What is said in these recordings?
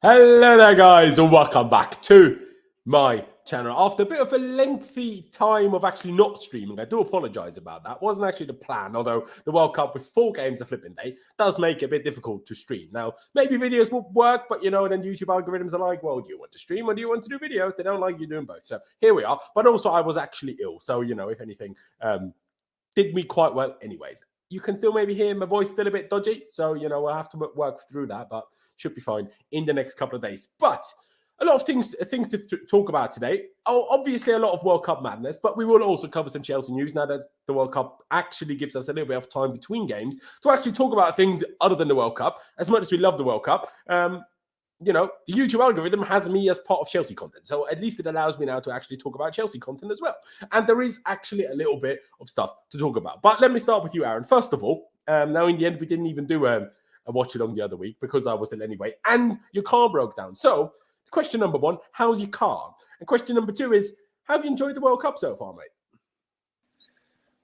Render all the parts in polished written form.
Hello there, guys, and welcome back to my channel. After a bit of a lengthy time of actually not streaming, I do apologize about that. Wasn't actually the plan, although the World Cup with 4 games a flipping day does make it a bit difficult to stream. Now, maybe videos will work, but then YouTube algorithms are like, well, do you want to stream or do you want to do videos? They don't like you doing both. So here we are. But also, I was actually ill. So, if anything, did me quite well anyways. You can still maybe hear my voice still a bit dodgy. So, we'll have to work through that. But should be fine in the next couple of days. But a lot of things to talk about today. Oh, obviously a lot of World Cup madness, but we will also cover some Chelsea news now that the World Cup actually gives us a little bit of time between games to actually talk about things other than the World Cup. As much as we love the World Cup, the YouTube algorithm has me as part of Chelsea content. So at least it allows me now to actually talk about Chelsea content as well. And there is actually a little bit of stuff to talk about. But let me start with you, Aaron. First of all, now in the end, we didn't even do a watch along the other week because I was ill anyway, and your car broke down. So, question number 1, how's your car? And question number 2 is, have you enjoyed the World Cup so far, mate?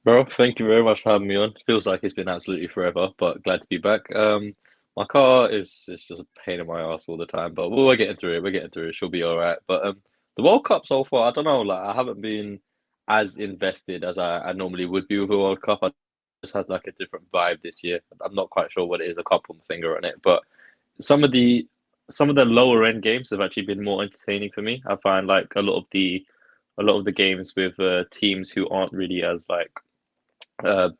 Bro, thank you very much for having me on. Feels like it's been absolutely forever, but glad to be back. My car is just a pain in my ass all the time, but we're getting through it. We're getting through it. She'll be all right. But the World Cup so far, I don't know. Like I haven't been as invested as I normally would be with a World Cup. I just had like a different vibe this year. I'm not quite sure what it is. I can't put my finger on it, but some of the some of the lower end games have actually been more entertaining for me. I find like a lot of the games with teams who aren't really as like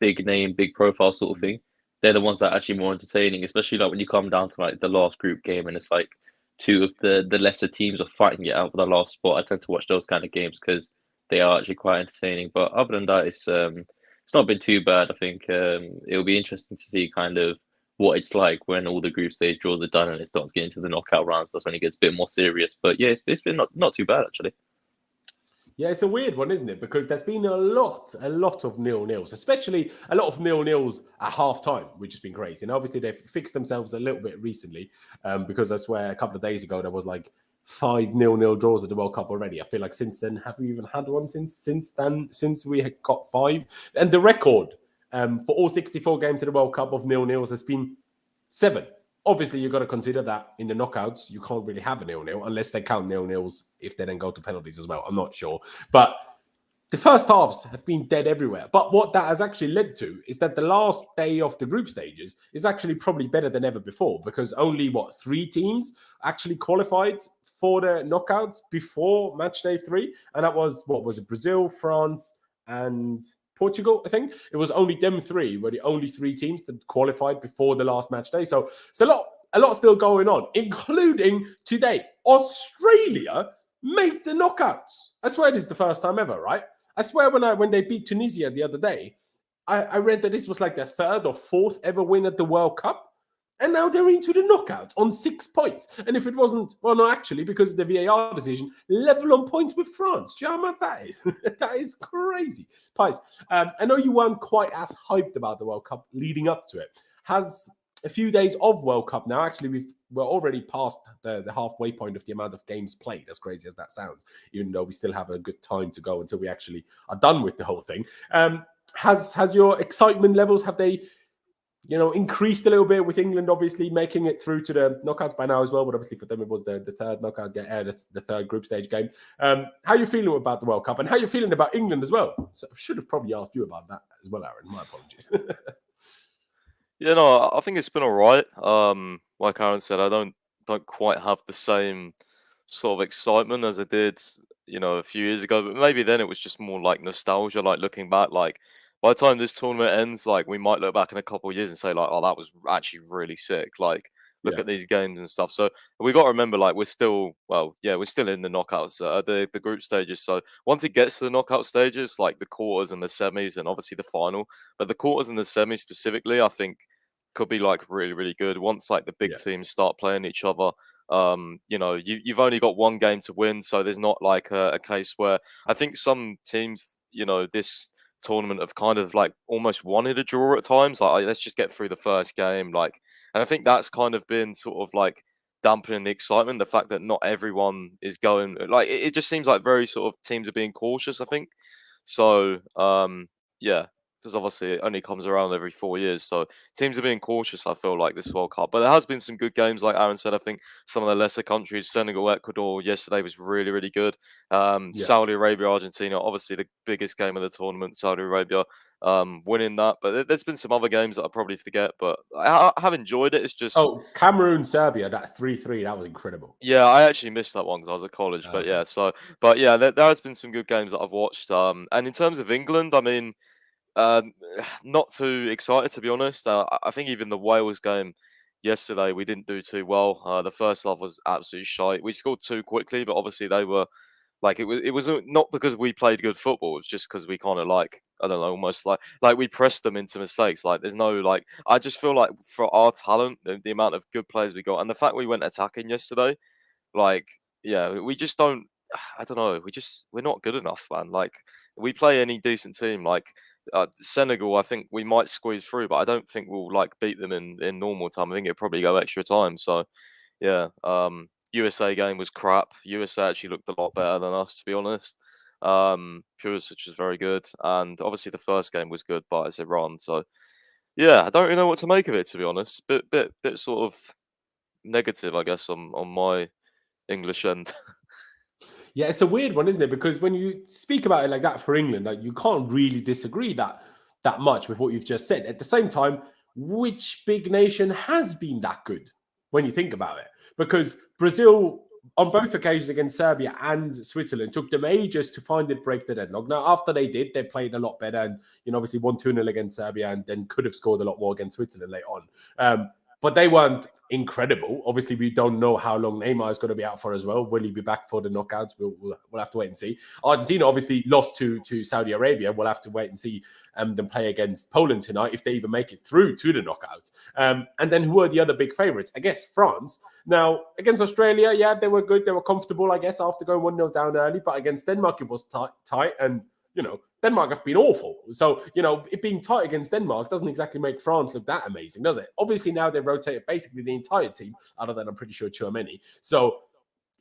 big name, big profile sort of thing. They're the ones that are actually more entertaining, especially like when you come down to like the last group game and it's like two of the lesser teams are fighting it out for the last spot. I tend to watch those kind of games because they are actually quite entertaining. But other than that, it's not been too bad. I think it'll be interesting to see kind of what it's like when all the group stage draws are done and it starts getting to the knockout rounds. That's when it gets a bit more serious. But yeah, it's been not too bad actually. Yeah, it's a weird one, isn't it? Because there's been a lot of nil-nils, especially a lot of nil-nils at half-time, which has been crazy. And obviously they've fixed themselves a little bit recently because I swear a couple of days ago there was like 5 nil-nil draws at the World Cup already. I feel like since then, have we even had one since we had got 5? And the record for all 64 games of the World Cup of nil-nils has been 7. Obviously, you've got to consider that in the knockouts, you can't really have a nil-nil unless they count nil-nils if they then go to penalties as well. I'm not sure. But the first halves have been dead everywhere. But what that has actually led to is that the last day of the group stages is actually probably better than ever before because only, 3 teams actually qualified for the knockouts before match day 3. And that was, Brazil, France, and Portugal, I think. It was only them 3 were the only 3 teams that qualified before the last match day. So it's a lot still going on, including today. Australia made the knockouts. I swear this is the first time ever, right? I swear when they beat Tunisia the other day, I read that this was like their 3rd or 4th ever win at the World Cup. And now they're into the knockout on 6 points. And if it wasn't, well, no, actually, because of the VAR decision, level on points with France. Do you know how mad that is? That is crazy. Pies, I know you weren't quite as hyped about the World Cup leading up to it. Has a few days of World Cup now, actually, we're already past the halfway point of the amount of games played, as crazy as that sounds, even though we still have a good time to go until we actually are done with the whole thing. Has your excitement levels, have they increased a little bit with England obviously making it through to the knockouts by now as well, but obviously for them it was the 3rd knockout game, the 3rd group stage game. How are you feeling about the World Cup and how are you feeling about England as well? So I should have probably asked you about that as well, Aaron. My apologies. Yeah, no, I think it's been all right. Like Aaron said, I don't quite have the same sort of excitement as I did, a few years ago. But maybe then it was just more like nostalgia, like looking back. Like by the time this tournament ends, like we might look back in a couple of years and say, like, oh, that was actually really sick. Like look Yeah. at these games and stuff. So we got to remember, like we're still, well, yeah, we're still in the knockouts, the group stages. So once it gets to the knockout stages, like the quarters and the semis, and obviously the final, but the quarters and the semis specifically, I think could be like really, really good. Once like the big Yeah. teams start playing each other, you've only got one game to win, so there's not like a case where I think some teams, this tournament have kind of like almost wanted a draw at times. Like, let's just get through the first game, like, and I think that's kind of been sort of like dampening the excitement. The fact that not everyone is going, like, it just seems like very sort of teams are being cautious, I think. So, yeah, because obviously it only comes around every 4 years. So teams are being cautious, I feel like, this World Cup. But there has been some good games, like Aaron said. I think some of the lesser countries, Senegal, Ecuador, yesterday was really, really good. Yeah. Saudi Arabia, Argentina, obviously the biggest game of the tournament, Saudi Arabia winning that. But there's been some other games that I probably forget, but I have enjoyed it. It's just, Oh, Cameroon, Serbia, that 3-3, that was incredible. yeah, I actually missed that one because I was at college. But Okay. yeah, but yeah, there has been some good games that I've watched. And in terms of England, I mean, um, not too excited, to be honest. I think even the Wales game yesterday, we didn't do too well. The first half was absolutely shite. We scored too quickly, but obviously they were like, it was not because we played good football. It's just because we kind of, like, I don't know, almost like we pressed them into mistakes. Like, there's no, like, I just feel like for our talent, the amount of good players we got, and the fact we went attacking yesterday, like, yeah, we just don't. I don't know. We're not good enough, man. Like, we play any decent team, like Senegal, I think we might squeeze through, but I don't think we'll, like, beat them in normal time. I think it'll probably go extra time. So yeah, USA game was crap. USA actually looked a lot better than us, to be honest. Pulisic was very good, and obviously the first game was good, but it's Iran. So yeah, I don't really know what to make of it, to be honest. Bit sort of negative, I guess, on my English end. Yeah, it's a weird one, isn't it? Because when you speak about it like that for England, like, you can't really disagree that much with what you've just said. At the same time, which big nation has been that good when you think about it? Because Brazil, on both occasions against Serbia and Switzerland, took them ages to finally break the deadlock. Now, after they did, they played a lot better and, obviously won 2-0 against Serbia and then could have scored a lot more against Switzerland later on. But they weren't incredible. Obviously, we don't know how long Neymar is going to be out for as well. Will he be back for the knockouts? We'll have to wait and see. Argentina obviously lost to Saudi Arabia. We'll have to wait and see them play against Poland tonight, if they even make it through to the knockouts. And then who are the other big favourites? I guess France. Now, against Australia, yeah, they were good. They were comfortable, I guess, after going 1-0 down early. But against Denmark, it was tight. And, Denmark have been awful. So, it being tight against Denmark doesn't exactly make France look that amazing, does it? Obviously, now they've rotated basically the entire team, other than, I'm pretty sure, Tchouaméni. So,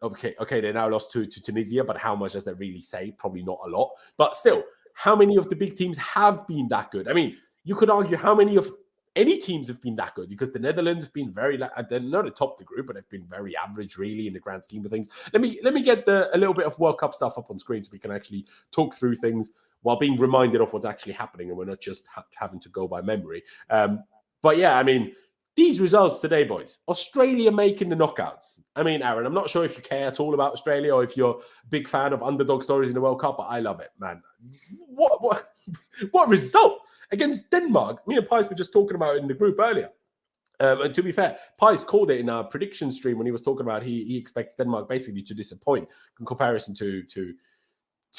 okay, they now lost to Tunisia, but how much does that really say? Probably not a lot. But still, how many of the big teams have been that good? I mean, you could argue how many of any teams have been that good, because the Netherlands have been very, they're not atop the group, but they've been very average, really, in the grand scheme of things. Let me get a little bit of World Cup stuff up on screen so we can actually talk through things while being reminded of what's actually happening, and we're not just having to go by memory. But yeah, I mean, these results today, boys. Australia making the knockouts. I mean, Aaron, I'm not sure if you care at all about Australia or if you're a big fan of underdog stories in the World Cup, but I love it, man. What result against Denmark? Me and Pies were just talking about it in the group earlier. And to be fair, Pies called it in our prediction stream when he was talking about he expects Denmark basically to disappoint in comparison to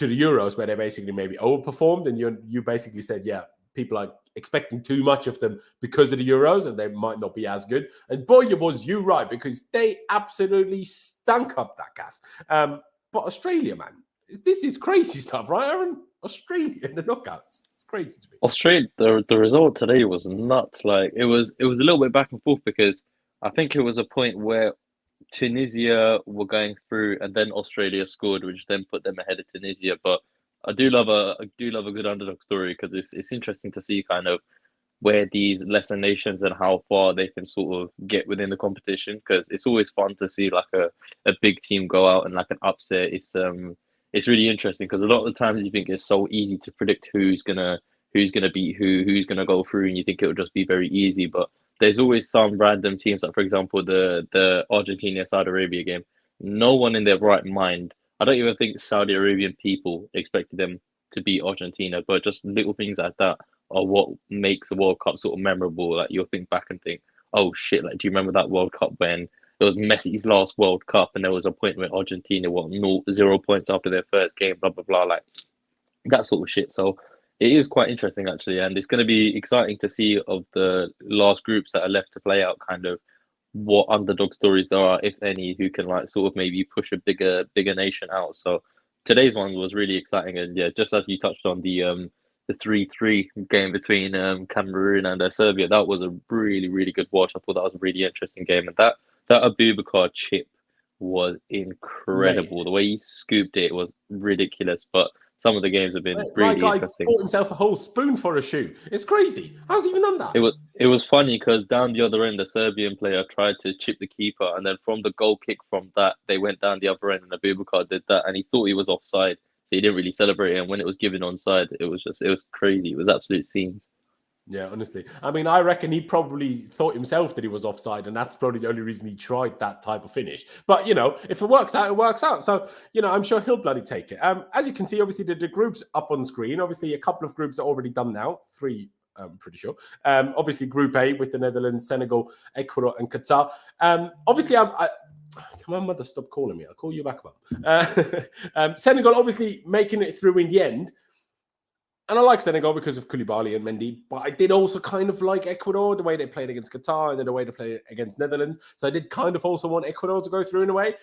the Euros, where they basically maybe overperformed, and you basically said, yeah, people are expecting too much of them because of the Euros, and they might not be as good. And boy, was you right, because they absolutely stunk up that gaff. But Australia, man, this is crazy stuff, right, Aaron? Australia in the knockouts. It's crazy to me. Australia, the result today was nuts. Like, it was a little bit back and forth, because I think it was a point where Tunisia were going through, and then Australia scored, which then put them ahead of Tunisia. But I do love a good underdog story, because it's interesting to see kind of where these lesser nations and how far they can sort of get within the competition, because it's always fun to see like a big team go out and like an upset. It's really interesting, because a lot of the times you think it's so easy to predict who's gonna beat who's gonna go through, and you think it'll just be very easy, but there's always some random teams, like for example the Argentina Saudi Arabia game. No one in their right mind, I don't even think Saudi Arabian people expected them to beat Argentina, but just little things like that are what makes the World Cup sort of memorable. Like, you'll think back and think, oh shit, like, do you remember that World Cup when it was Messi's last World Cup and there was a point where Argentina won 0 points after their first game, blah blah blah, like that sort of shit. So it is quite interesting, actually, and it's going to be exciting to see of the last groups that are left to play out, kind of what underdog stories there are, if any, who can like sort of maybe push a bigger nation out. So today's one was really exciting, and yeah, just as you touched on the 3-3 game between Cameroon and Serbia, that was a really good watch. I thought that was a really interesting game, and that Abubakar chip was incredible. Mate. The way he scooped it was ridiculous, but some of the games have been My really guy interesting. bought himself a whole spoon for a shoe. It's crazy. How's he even done that? It was funny because down the other end, the Serbian player tried to chip the keeper, and then from the goal kick from that, they went down the other end, and Abubakar did that, and he thought he was offside, so he didn't really celebrate it. And when it was given onside, it was crazy. It was absolute scenes. Yeah, honestly. I mean, I reckon he probably thought himself that he was offside, and that's probably the only reason he tried that type of finish. But, you know, if it works out, it works out. So, you know, I'm sure he'll bloody take it. As you can see, obviously, the groups up on screen. Obviously, a couple of groups are already done now. 3, I'm pretty sure. Obviously, Group A with the Netherlands, Senegal, Ecuador, and Qatar. Obviously, come on, mother, stop calling me. I'll call you back, Mum. Senegal obviously making it through in the end. And I like Senegal because of Koulibaly and Mendy, but I did also kind of like Ecuador, the way they played against Qatar and then the way they played against Netherlands. So I did kind of also want Ecuador to go through in a way.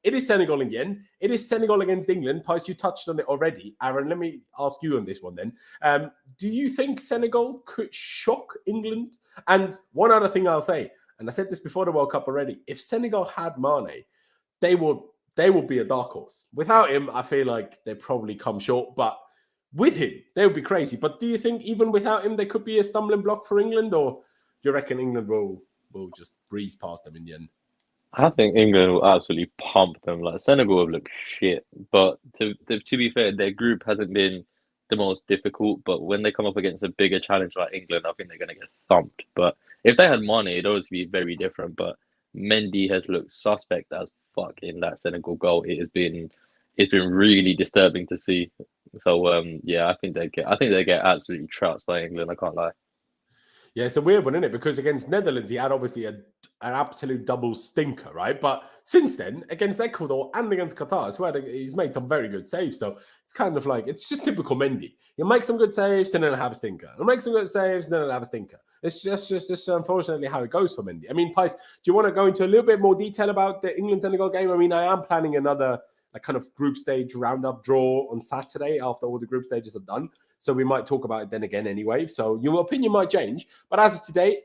It is Senegal in the end. It is Senegal against England. Pice, you touched on it already. Aaron, let me ask you on this one then. Do you think Senegal could shock England? And one other thing I'll say, and I said this before the World Cup already, if Senegal had Mane, they would be a dark horse. Without him, I feel like they probably come short, but with him, they would be crazy. But do you think even without him, they could be a stumbling block for England? Or do you reckon England will just breeze past them in the end? I think England will absolutely pump them. Like Senegal have looked shit, but to be fair, their group hasn't been the most difficult. But when they come up against a bigger challenge like England, I think they're going to get thumped. But if they had Mane, it'd obviously be very different. But Mendy has looked suspect as fuck in that Senegal goal. It's been really disturbing to see. So yeah, I think they get absolutely trounced by England. I can't lie. Yeah, it's a weird one, isn't it? Because against Netherlands, he had obviously an absolute double stinker, right? But since then, against Ecuador and against Qatar, I swear he's made some very good saves. So it's kind of like, it's just typical Mendy. He'll make some good saves and then he'll have a stinker. He'll make some good saves and then he'll have a stinker. It's just unfortunately how it goes for Mendy. I mean, Pice, do you want to go into a little bit more detail about the England-Senegal game? I mean, I am planning another kind of group stage roundup draw on Saturday after all the group stages are done. So we might talk about it then again anyway. So your opinion might change. But as of today,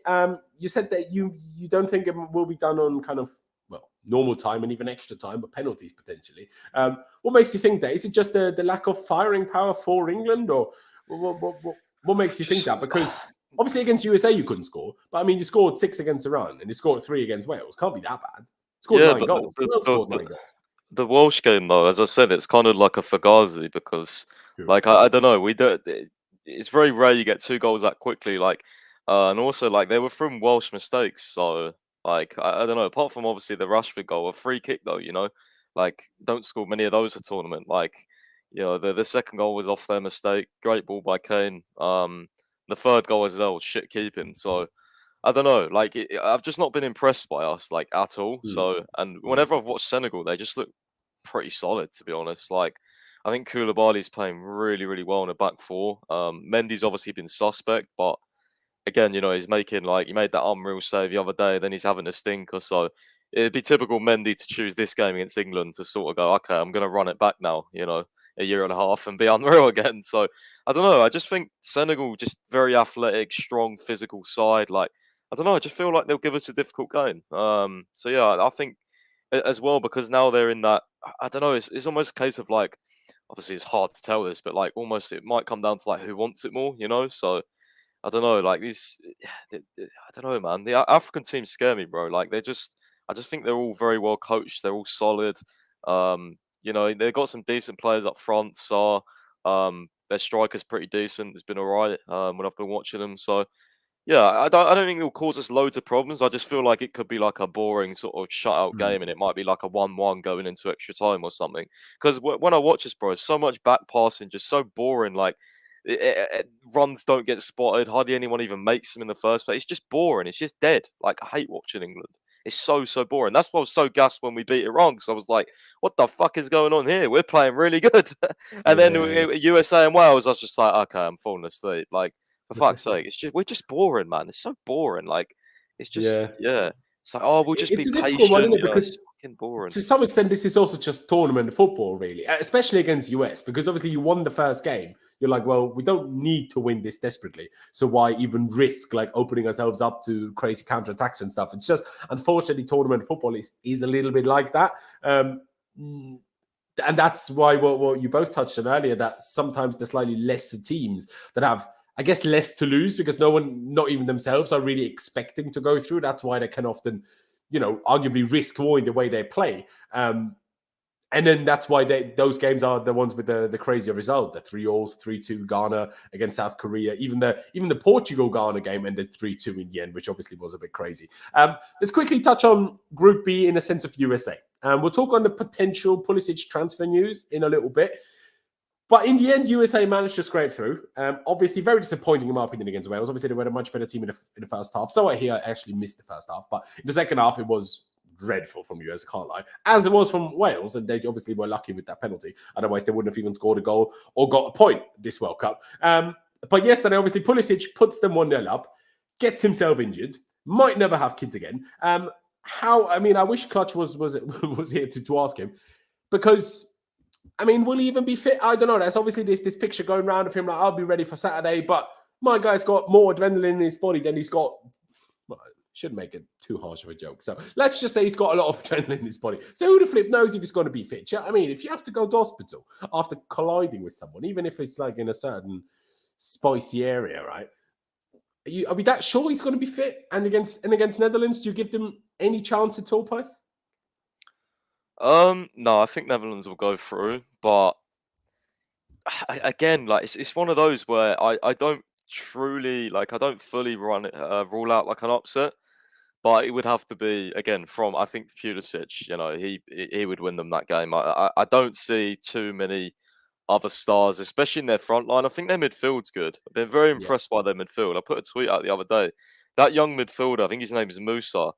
you said that you don't think it will be done on kind of, well, normal time and even extra time, but penalties potentially. What makes you think that? Is it just the lack of firing power for England? Or what makes you think that? Because obviously against USA you couldn't score. But I mean, you scored 6 against Iran and you scored 3 against Wales. Can't be that bad. Scored 9 goals. Wales scored 9 goals. The Welsh game, though, as I said, it's kind of like a Fugazi because, like, I don't know, it's very rare you get 2 goals that quickly, like, and also, like, they were from Welsh mistakes, so, like, I don't know, apart from, obviously, the Rashford goal, a free kick, though, you know, like, don't score many of those a tournament, like, you know, the second goal was off their mistake, great ball by Kane, the third goal as well was shit keeping, so, I don't know, like, I've just not been impressed by us, like, at all. So, and whenever I've watched Senegal, they just look pretty solid, to be honest. Like, I think Koulibaly's playing really, really well in the back 4. Mendy's obviously been suspect, but again, you know, he made that unreal save the other day, then he's having a stinker. So, it'd be typical Mendy to choose this game against England to sort of go, okay, I'm going to run it back now, you know, a year and a half and be unreal again. So, I don't know. I just think Senegal, just very athletic, strong, physical side. Like, I don't know. I just feel like they'll give us a difficult game. So yeah, I think as well because now they're in that. I don't know. It's almost a case of like, obviously it's hard to tell this, but like almost it might come down to like who wants it more, you know. So I don't know. Like these, I don't know, man. The African teams scare me, bro. Like I just think they're all very well coached. They're all solid. You know, they've got some decent players up front. So their striker's pretty decent. It's been all right when I've been watching them. So. Yeah, I don't think it'll cause us loads of problems. I just feel like it could be like a boring sort of shutout game, and it might be like a 1-1 going into extra time or something. Because when I watch this, bro, it's so much back passing, just so boring. Like runs don't get spotted, hardly anyone even makes them in the first place. It's just boring. It's just dead. Like I hate watching England. It's so boring. That's why I was so gassed when we beat Iran because I was like, "What the fuck is going on here? We're playing really good." And then USA and Wales, I was just like, "Okay, I'm falling asleep." Like. For fuck's sake, we're just boring, man. It's so boring. Like, it's just yeah. It's like, oh, we'll just be patient. One, isn't it? Because it's fucking boring. To some extent, this is also just tournament football, really, especially against US, because obviously you won the first game. You're like, well, we don't need to win this desperately, so why even risk like opening ourselves up to crazy counterattacks and stuff? It's just unfortunately tournament football is a little bit like that. And that's why what you both touched on earlier, that sometimes the slightly lesser teams that have, I guess, less to lose because no one, not even themselves, are really expecting to go through. That's why they can often, arguably risk more in the way they play. And then that's why those games are the ones with the crazier results. The 3-0, 3-2 Ghana against South Korea. Even the Portugal-Ghana game ended 3-2 in the end, which obviously was a bit crazy. Let's quickly touch on Group B in a sense of USA. We'll talk on the potential Pulisic transfer news in a little bit. But in the end, USA managed to scrape through. Obviously, very disappointing in my opinion against Wales. Obviously, they were a much better team in the first half. So I actually missed the first half. But in the second half, it was dreadful from US, can't lie. As it was from Wales, and they obviously were lucky with that penalty. Otherwise, they wouldn't have even scored a goal or got a point this World Cup. But yesterday, obviously, Pulisic puts them 1-0 up, gets himself injured, might never have kids again. I wish Clutch was here to ask him, because, will he even be fit? I don't know. There's obviously this picture going around of him like, I'll be ready for Saturday, but my guy's got more adrenaline in his body than he's got. Well, shouldn't make it too harsh of a joke. So let's just say he's got a lot of adrenaline in his body. So who the flip knows if he's going to be fit? If you have to go to hospital after colliding with someone, even if it's like in a certain spicy area, right? Are we that sure he's going to be fit? And against Netherlands, do you give them any chance at all, Pice? No, I think Netherlands will go through, but again, like it's one of those where I don't truly I don't fully rule out like an upset, but it would have to be again from I think Pulisic. He would win them that game. I don't see too many other stars, especially in their front line. I think their midfield's good. I've been very impressed by their midfield. I put a tweet out the other day. That young midfielder, I think his name is Musa.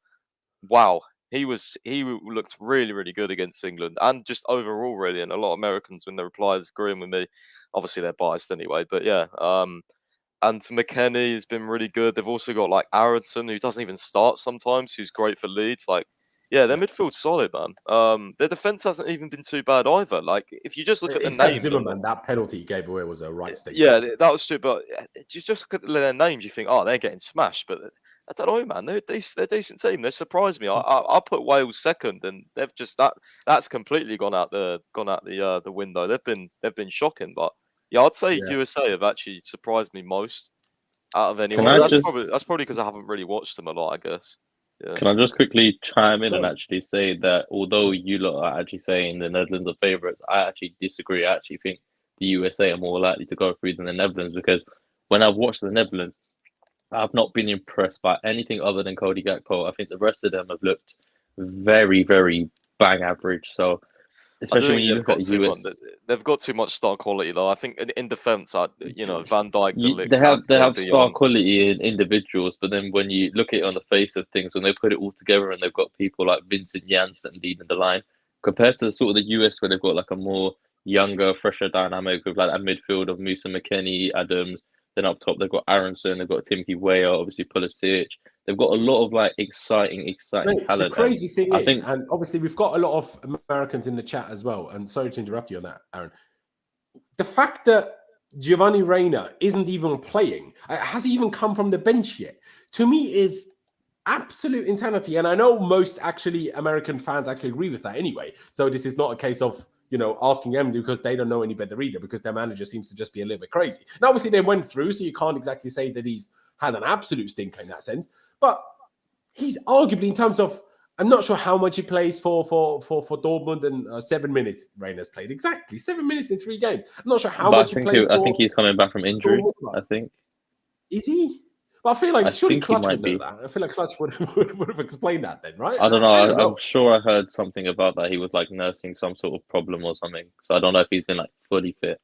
Wow, he looked really, really good against England and just overall really. And a lot of Americans, when they replies, agreeing with me. Obviously, they're biased anyway, but yeah. And McKennie has been really good. They've also got like Aronson, who doesn't even start sometimes, who's great for Leeds. Their midfield's solid, man. Their defense hasn't even been too bad either. Like, if you just look at the names, Zimmerman, that penalty he gave away was a right state. Yeah, that was true. But you just look at their names, you think, oh, they're getting smashed. But I don't know, man. They're a decent team. They surprised me. I put Wales second, and they've just that's completely gone out the window. They've been shocking, but yeah, I'd say USA have actually surprised me most out of anyone. That's probably because I haven't really watched them a lot, I guess. Yeah. Can I just quickly chime in and actually say that although you lot are actually saying the Netherlands are favourites, I actually disagree. I actually think the USA are more likely to go through than the Netherlands, because when I've watched the Netherlands, I've not been impressed by anything other than Cody Gakpo. I think the rest of them have looked very, very bang average. So, especially when you look at the US, they've got too much star quality, though. I think in defence, Van Dijk, they have star quality in individuals, but then when you look at it on the face of things, when they put it all together and they've got people like Vincent Janssen leading the line, compared to the sort of the US where they've got like a more younger, fresher dynamic with like a midfield of Musa, McKennie, Adams. Then up top, they've got Aronson, they've got Timothy Weah, obviously Pulisic. They've got a lot of like exciting talent. The crazy thing is, and obviously we've got a lot of Americans in the chat as well. And sorry to interrupt you on that, Aaron. The fact that Giovanni Reina isn't even playing, has he even come from the bench yet? To me, is absolute insanity. And I know most actually American fans actually agree with that anyway. So this is not a case of asking them because they don't know any better either, because their manager seems to just be a little bit crazy. Now, obviously, they went through, so you can't exactly say that he's had an absolute stinker in that sense. But he's arguably, in terms of, I'm not sure how much he plays for Dortmund, and 7 minutes Reina's played. Exactly, 7 minutes in 3 games. I'm not sure how much he plays. I think he's coming back from injury. I think. Is he? But I feel like surely Clutch would know that. I feel like Clutch would have explained that then, right? I don't know. I'm sure I heard something about that. He was like nursing some sort of problem or something. So I don't know if he's been like fully fit.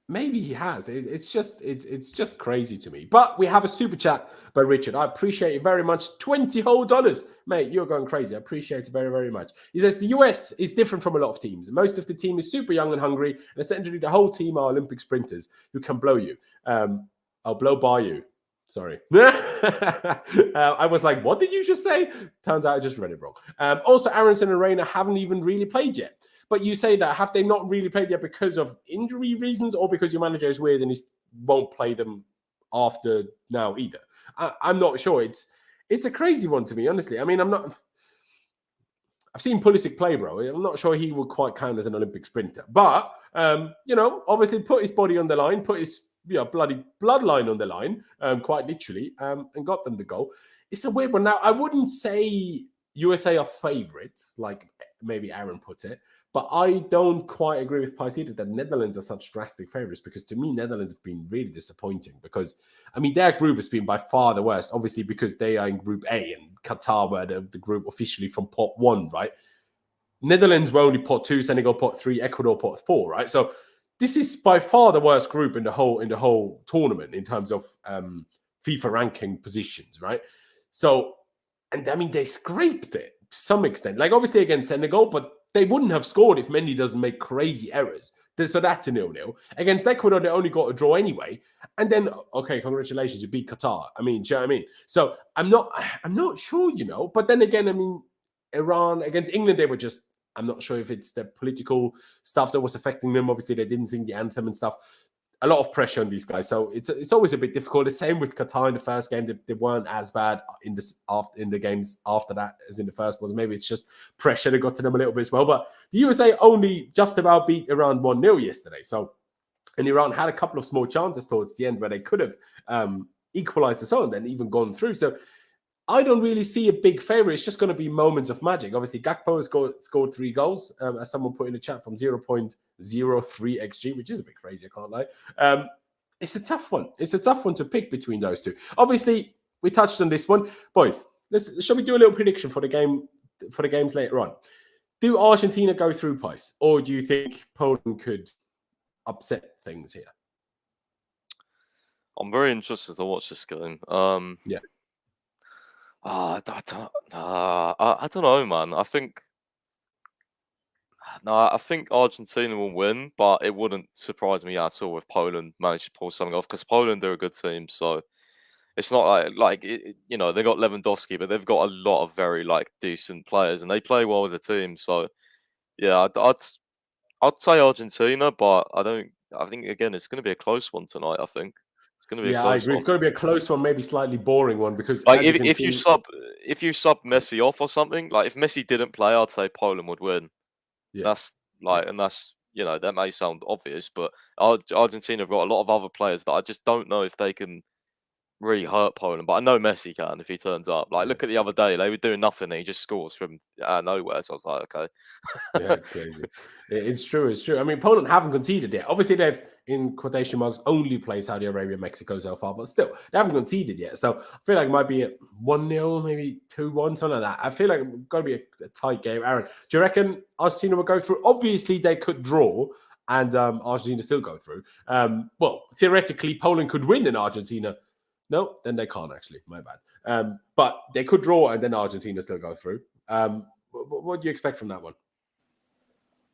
Maybe he has. It's just crazy to me. But we have a super chat by Richard. I appreciate it very much. $20 whole. Mate, you're going crazy. I appreciate it very, very much. He says the US is different from a lot of teams. Most of the team is super young and hungry. And essentially the whole team are Olympic sprinters who can blow you. I'll blow by you. Sorry. I was like, what did you just say? Turns out I just read it wrong. Also, Aronson and Reina haven't even really played yet. But you say that, have they not really played yet because of injury reasons, or because your manager is weird and he won't play them after now either? I'm not sure. It's a crazy one to me, honestly. I mean, I've seen Pulisic play, bro. I'm not sure he would quite count as an Olympic sprinter, but obviously put his body on the line, put his bloody bloodline on the line, quite literally, and got them the goal. It's a weird one. Now, I wouldn't say USA are favourites, like maybe Aaron put it, but I don't quite agree with Pies either that Netherlands are such drastic favourites, because to me, Netherlands have been really disappointing because, I mean, their group has been by far the worst, obviously because they are in Group A and Qatar were the group officially from pot 1, right? Netherlands were only pot 2, Senegal pot 3, Ecuador pot 4, right? So this is by far the worst group in the whole tournament in terms of FIFA ranking positions, right? So, and I mean, they scraped it to some extent, like obviously against Senegal, but they wouldn't have scored if Mendy doesn't make crazy errors. So that's a 0-0. Against Ecuador, they only got a draw anyway. And then, okay, congratulations, you beat Qatar. I mean, do you know what I mean? So I'm not sure, But then again, I mean, Iran against England, they were just, I'm not sure if it's the political stuff that was affecting them. Obviously, they didn't sing the anthem and stuff. A lot of pressure on these guys. So it's always a bit difficult. The same with Qatar in the first game. They weren't as bad in the games after that as in the first ones. Maybe it's just pressure that got to them a little bit as well. But the USA only just about beat Iran 1-0 yesterday. So, and Iran had a couple of small chances towards the end where they could have equalized as well and then even gone through. So I don't really see a big favourite. It's just going to be moments of magic. Obviously, Gakpo has scored 3 goals, as someone put in the chat, from 0.03 XG, which is a bit crazy, I can't lie. It's a tough one. It's a tough one to pick between those two. Obviously, we touched on this one. Boys, shall we do a little prediction for the games later on? Do Argentina go through, Pies? Or do you think Poland could upset things here? I'm very interested to watch this game. Yeah. I don't know, man. I think Argentina will win, but it wouldn't surprise me at all if Poland managed to pull something off, because Poland are a good team. So it's not like they got Lewandowski, but they've got a lot of very decent players, and they play well as a team. So yeah, I'd say Argentina, but I think again it's going to be a close one tonight. I think it's going to be a close I agree. one. It's going to be a close one, maybe slightly boring one, because if you sub Messi off or something, like if Messi didn't play, I'd say Poland would win. Yeah. That's that may sound obvious, but Argentina have got a lot of other players that I just don't know if they can really hurt Poland. But I know Messi can if he turns up. Look at the other day; they were doing nothing, and he just scores from out of nowhere. So I was like, okay. Yeah, it's crazy. It's true. It's true. I mean, Poland haven't conceded yet. Obviously, they've, in quotation marks, only played Saudi Arabia and Mexico so far, but still, they haven't conceded yet. So I feel like it might be a 1-0, maybe 2-1, something like that. I feel like it's going to be a tight game. Aaron, do you reckon Argentina will go through? Obviously, they could draw and Argentina still go through. Well, theoretically, Poland could win in Argentina. No, then they can't, actually. My bad. But they could draw and then Argentina still go through. What do you expect from that one?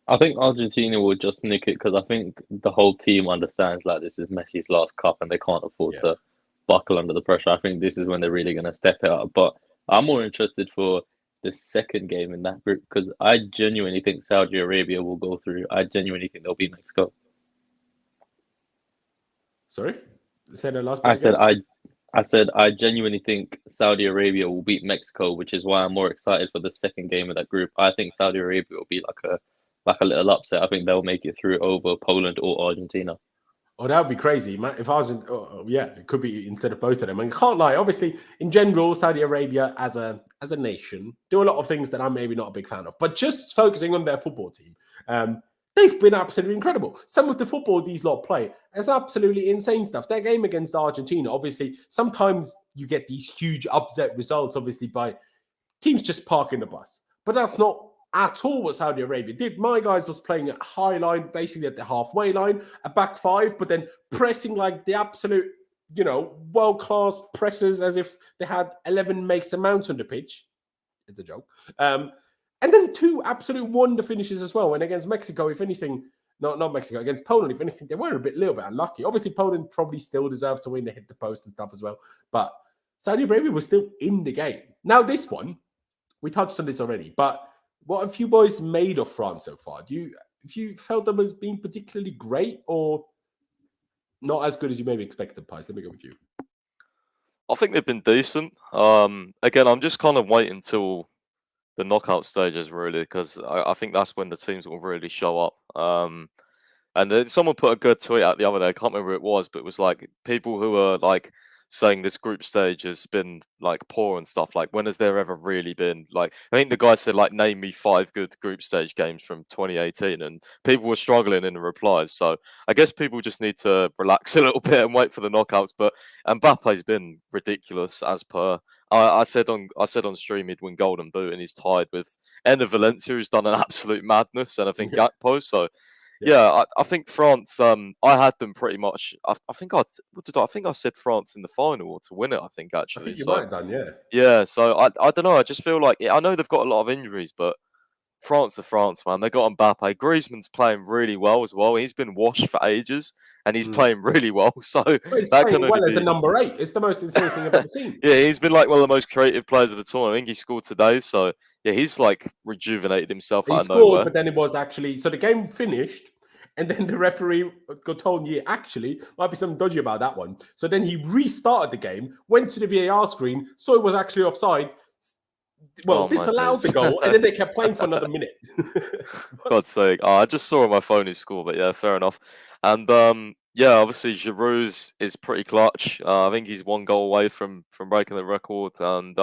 I think Argentina will just nick it, because I think the whole team understands this is Messi's last cup and they can't afford to buckle under the pressure. I think this is when they're really going to step it up. But I'm more interested for the second game in that group, because I genuinely think Saudi Arabia will go through. I genuinely think they'll beat Mexico. Sorry? Say the last part I said I genuinely think Saudi Arabia will beat Mexico, which is why I'm more excited for the second game of that group. I think Saudi Arabia will be like a little upset. I think they'll make it through over Poland or Argentina. Oh, that would be crazy. If Argentina, it could be instead of both of them. I can't lie. Obviously, in general, Saudi Arabia as a nation do a lot of things that I'm maybe not a big fan of. But just focusing on their football team, they've been absolutely incredible. Some of the football these lot play is absolutely insane stuff. Their game against Argentina, obviously, sometimes you get these huge upset results, obviously, by teams just parking the bus. But that's not at all what Saudi Arabia did. My guys was playing at high line, basically at the halfway line, a back five, but then pressing like the absolute, world-class pressers as if they had 11 makes a mount on the pitch. It's a joke. And then 2 absolute wonder finishes as well. And against Mexico, if anything, not Mexico, against Poland, if anything, they were a little bit unlucky. Obviously, Poland probably still deserved to win. They hit the post and stuff as well. But Saudi Arabia was still in the game. Now, this one, we touched on this already, but what have you boys made of France so far? Have you felt them as being particularly great or not as good as you maybe expected, Pies? Let me go with you. I think they've been decent. Again, I'm just kind of waiting till the knockout stages, really, because I think that's when the teams will really show up. And then someone put a good tweet out the other day. I can't remember who it was, but it was like people who are like saying this group stage has been like poor and stuff. Like, when has there ever really been like? I think the guy said like, name me 5 good group stage games from 2018, and people were struggling in the replies. So I guess people just need to relax a little bit and wait for the knockouts. But Mbappe's been ridiculous as per. I said on stream he'd win Golden Boot, and he's tied with Enner Valencia, who's done an absolute madness, and I think Gakpo. So. Yeah, I think France. I had them pretty much. I think I think I said France in the final or to win it. I think I actually. think you So might have done, yeah. yeah, so I don't know. I just feel like I know they've got a lot of injuries, but France are France, man. They got Mbappe. Griezmann's playing really well as well. He's been washed for ages, and he's playing really well. So Well, he's that playing can well only as a be. number 8. It's the most insane thing I've ever seen. Yeah, he's been like one of the most creative players of the tournament. I think he scored today, so yeah, he's like rejuvenated himself He out of scored, nowhere. but then it was actually so the game finished, and then the referee got told, "Yeah, actually, might be something dodgy about that one." So then he restarted the game, went to the VAR screen, saw it was actually offside. Well, Oh, my disallowed the days. goal, and then they kept playing for another minute. God's sake. Oh, I just saw on my phone his score, but yeah, fair enough. And yeah, obviously Giroud is pretty clutch. I think he's 1 goal away from breaking the record. And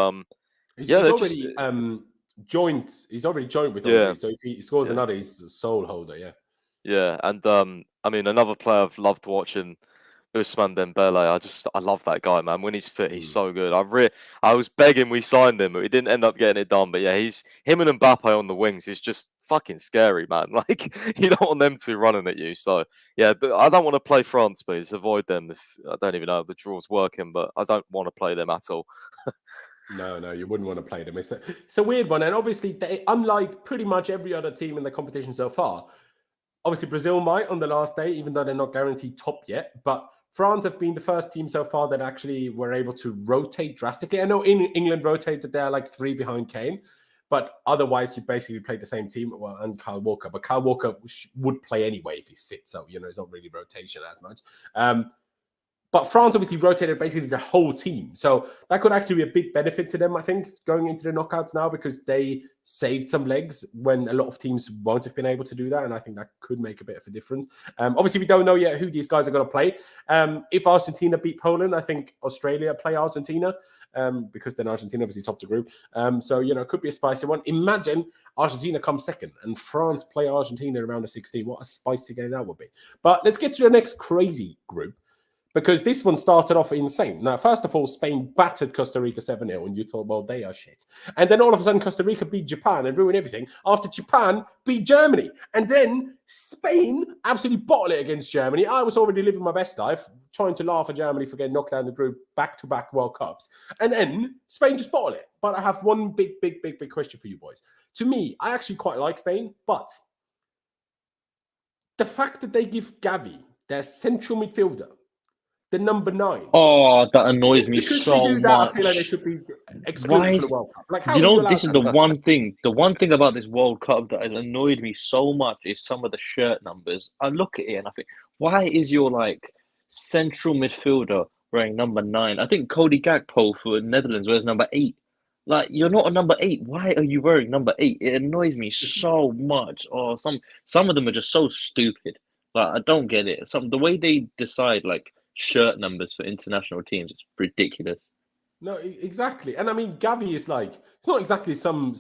He's yeah, they're already joined. He's already joined with Yeah. Andrey, so if he scores Yeah. another, he's the sole holder. Yeah. Yeah, and I mean, another player I've loved watching, Ousmane Dembele. I love that guy, man. When he's fit, he's so good. I was begging we signed him, but we didn't end up getting it done. But yeah, him and Mbappe on the wings is just fucking scary, man. Like, you don't want them two running at you. So yeah, I don't want to play France, please. Avoid them. If I don't even know if the draw's working, but I don't want to play them at all. No, you wouldn't want to play them. It's a weird one, and obviously, unlike pretty much every other team in the competition so far, obviously Brazil might on the last day, even though they're not guaranteed top yet. But France have been the first team so far that actually were able to rotate drastically. I know England rotated; they're like 3 behind Kane, but otherwise you basically played the same team. Well, and Kyle Walker, but Kyle Walker would play anyway if he's fit, so it's not really rotation as much. But France obviously rotated basically the whole team. So that could actually be a big benefit to them, I think, going into the knockouts now, because they saved some legs when a lot of teams won't have been able to do that. And I think that could make a bit of a difference. Obviously, we don't know yet who these guys are going to play. If Argentina beat Poland, I think Australia play Argentina, because then Argentina obviously topped the group. So, it could be a spicy one. Imagine Argentina comes second and France play Argentina around the 16. What a spicy game that would be. But let's get to the next crazy group, because this one started off insane. Now, first of all, Spain battered Costa Rica 7-0, and you thought, well, they are shit. And then all of a sudden, Costa Rica beat Japan and ruined everything after Japan beat Germany. And then Spain absolutely bottled it against Germany. I was already living my best life, trying to laugh at Germany for getting knocked down the group back-to-back World Cups. And then Spain just bottled it. But I have one big question for you boys. To me, I actually quite like Spain, but the fact that they give Gavi, their central midfielder, the number 9. Oh, that annoys me Because so they do that, much. I feel like they should be excluded for the World Cup. Like, how This is the one thing. The one thing about this World Cup that has annoyed me so much is some of the shirt numbers. I look at it and I think, why is your central midfielder wearing number 9? I think Cody Gakpo for Netherlands wears number 8. Like, you're not a number 8. Why are you wearing number 8? It annoys me so much. Oh, some of them are just so stupid. Like, I don't get it. The way they decide shirt numbers for international teams, it's ridiculous. No, exactly. And I mean, Gavi is it's not exactly some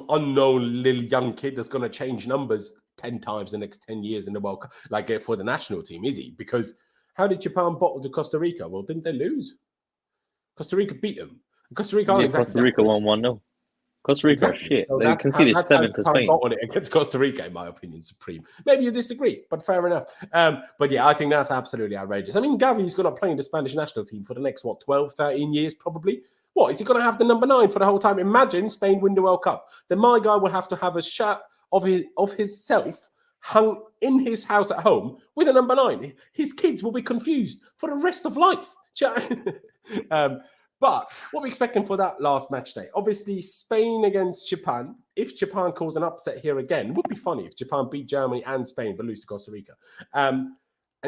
unknown little young kid that's going to change numbers 10 times the next 10 years in the World Cup, for the national team, is he? Because how did Japan bottle to Costa Rica? Well, didn't they lose? Costa Rica beat them. Costa Rica aren't exactly Costa Rica won 1-0. Costa Rica are shit. So They conceded 7 to Spain. On it against Costa Rica, in my opinion, supreme. Maybe you disagree, but fair enough. But yeah, I think that's absolutely outrageous. I mean, Gavi's going to play in the Spanish national team for the next, 12, 13 years, probably. What, is he going to have the number 9 for the whole time? Imagine Spain win the World Cup. Then my guy will have to have a shirt of himself hung in his house at home with a number 9. His kids will be confused for the rest of life. But what are we expecting for that last match day? Obviously, Spain against Japan. If Japan calls an upset here again, it would be funny if Japan beat Germany and Spain but lose to Costa Rica. And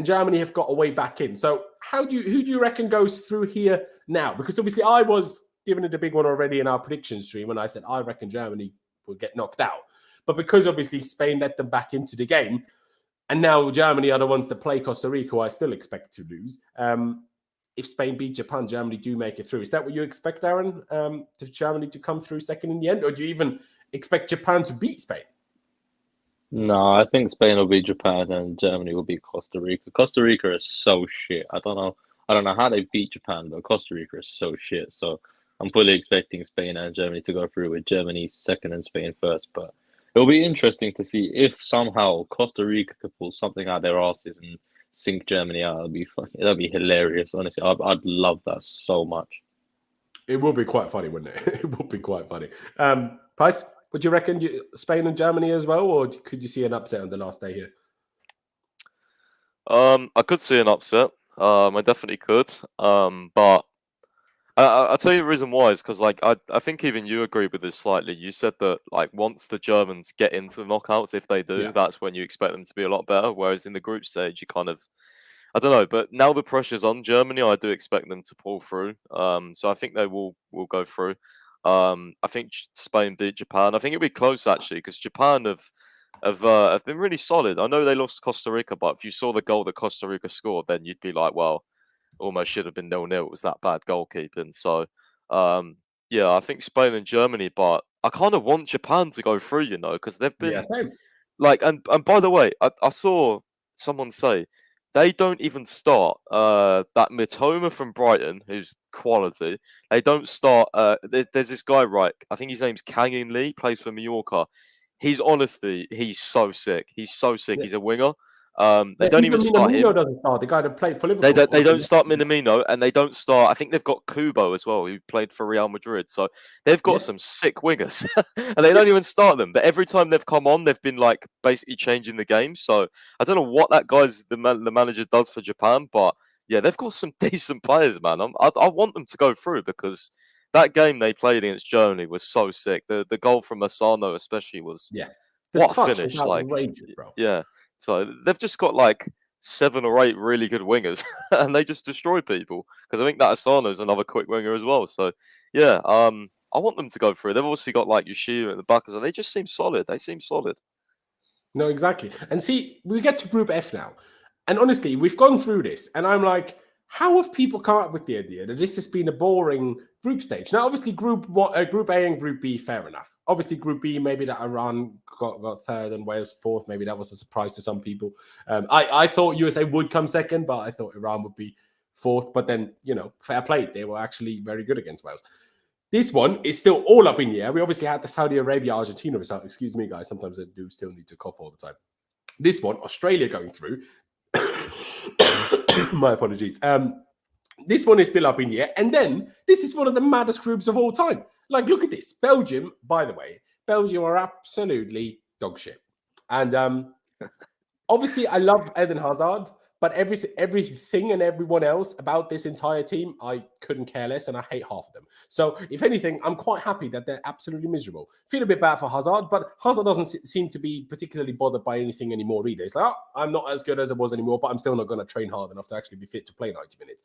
Germany have got a way back in. So who do you reckon goes through here now? Because obviously I was giving it a big one already in our prediction stream when I said I reckon Germany will get knocked out. But because obviously Spain let them back into the game, and now Germany are the ones that play Costa Rica, who I still expect to lose. If Spain beat Japan, Germany do make it through. Is that what you expect, Aaron? To Germany to come through second in the end, or do you even expect Japan to beat Spain? No, I think Spain will beat Japan and Germany will beat Costa Rica. Costa Rica is so shit. I don't know how they beat Japan, but Costa Rica is so shit. So I'm fully expecting Spain and Germany to go through, with Germany second and Spain first. But it'll be interesting to see if somehow Costa Rica could pull something out their asses and sink Germany out. It'll be hilarious. Honestly, I'd love that so much. It will be quite funny, wouldn't it? It will be quite funny. Price, would you reckon Spain and Germany as well, or could you see an upset on the last day here? I could see an upset. I definitely could. But I'll tell you the reason why is because, like, I think even you agree with this slightly. You said that, like, once the Germans get into the knockouts, if they do, that's when you expect them to be a lot better. Whereas in the group stage, you kind of, I don't know. But now the pressure's on Germany, I do expect them to pull through. So I think they will go through. I think Spain beat Japan. I think it'll be close actually, because Japan have been really solid. I know they lost Costa Rica, but if you saw the goal that Costa Rica scored, then you'd be like, well, almost should have been 0-0. It was that bad goalkeeping. So, yeah, I think Spain and Germany, but I kind of want Japan to go through, because they've been like, and by the way, I saw someone say they don't even start that Mitoma from Brighton, who's quality. They don't start. There's this guy, right? I think his name's Kangin Lee, plays for Mallorca. He's so sick. He's so sick. He's a winger. They don't even start him. Doesn't start. The guy that played for Liverpool. They don't start Minamino, and they don't start. I think they've got Kubo as well, who played for Real Madrid. So they've got some sick wingers, and they don't even start them. But every time they've come on, they've been like basically changing the game. So I don't know what that the manager does for Japan, but yeah, they've got some decent players, man. I want them to go through, because that game they played against Germany was so sick. The goal from Asano especially was what a finish! Like, bro. Yeah. So they've just got like 7 or 8 really good wingers, and they just destroy people. Because I think that Asano is another quick winger as well. So yeah, I want them to go through. They've obviously got like Yoshida in the back, and they just seem solid. They seem solid. No, exactly. And see, we get to Group F now, and honestly, we've gone through this, and I'm like, how have people come up with the idea that this has been a boring group stage? Now, obviously, Group A and Group B, fair enough. Obviously, Group B, maybe that Iran got third and Wales fourth. Maybe that was a surprise to some people. I thought USA would come second, but I thought Iran would be fourth. But then, fair play. They were actually very good against Wales. This one is still all up in the air. We obviously had the Saudi Arabia-Argentina result. Excuse me, guys. Sometimes I do still need to cough all the time. This one, Australia going through. My apologies. This one is still up in the air. And then this is one of the maddest groups of all time. Like, look at this. Belgium, by the way, Belgium are absolutely dog shit. And obviously, I love Eden Hazard, but everything and everyone else about this entire team, I couldn't care less, and I hate half of them. So, if anything, I'm quite happy that they're absolutely miserable. Feel a bit bad for Hazard, but Hazard doesn't seem to be particularly bothered by anything anymore either. It's like, I'm not as good as I was anymore, but I'm still not going to train hard enough to actually be fit to play 90 minutes.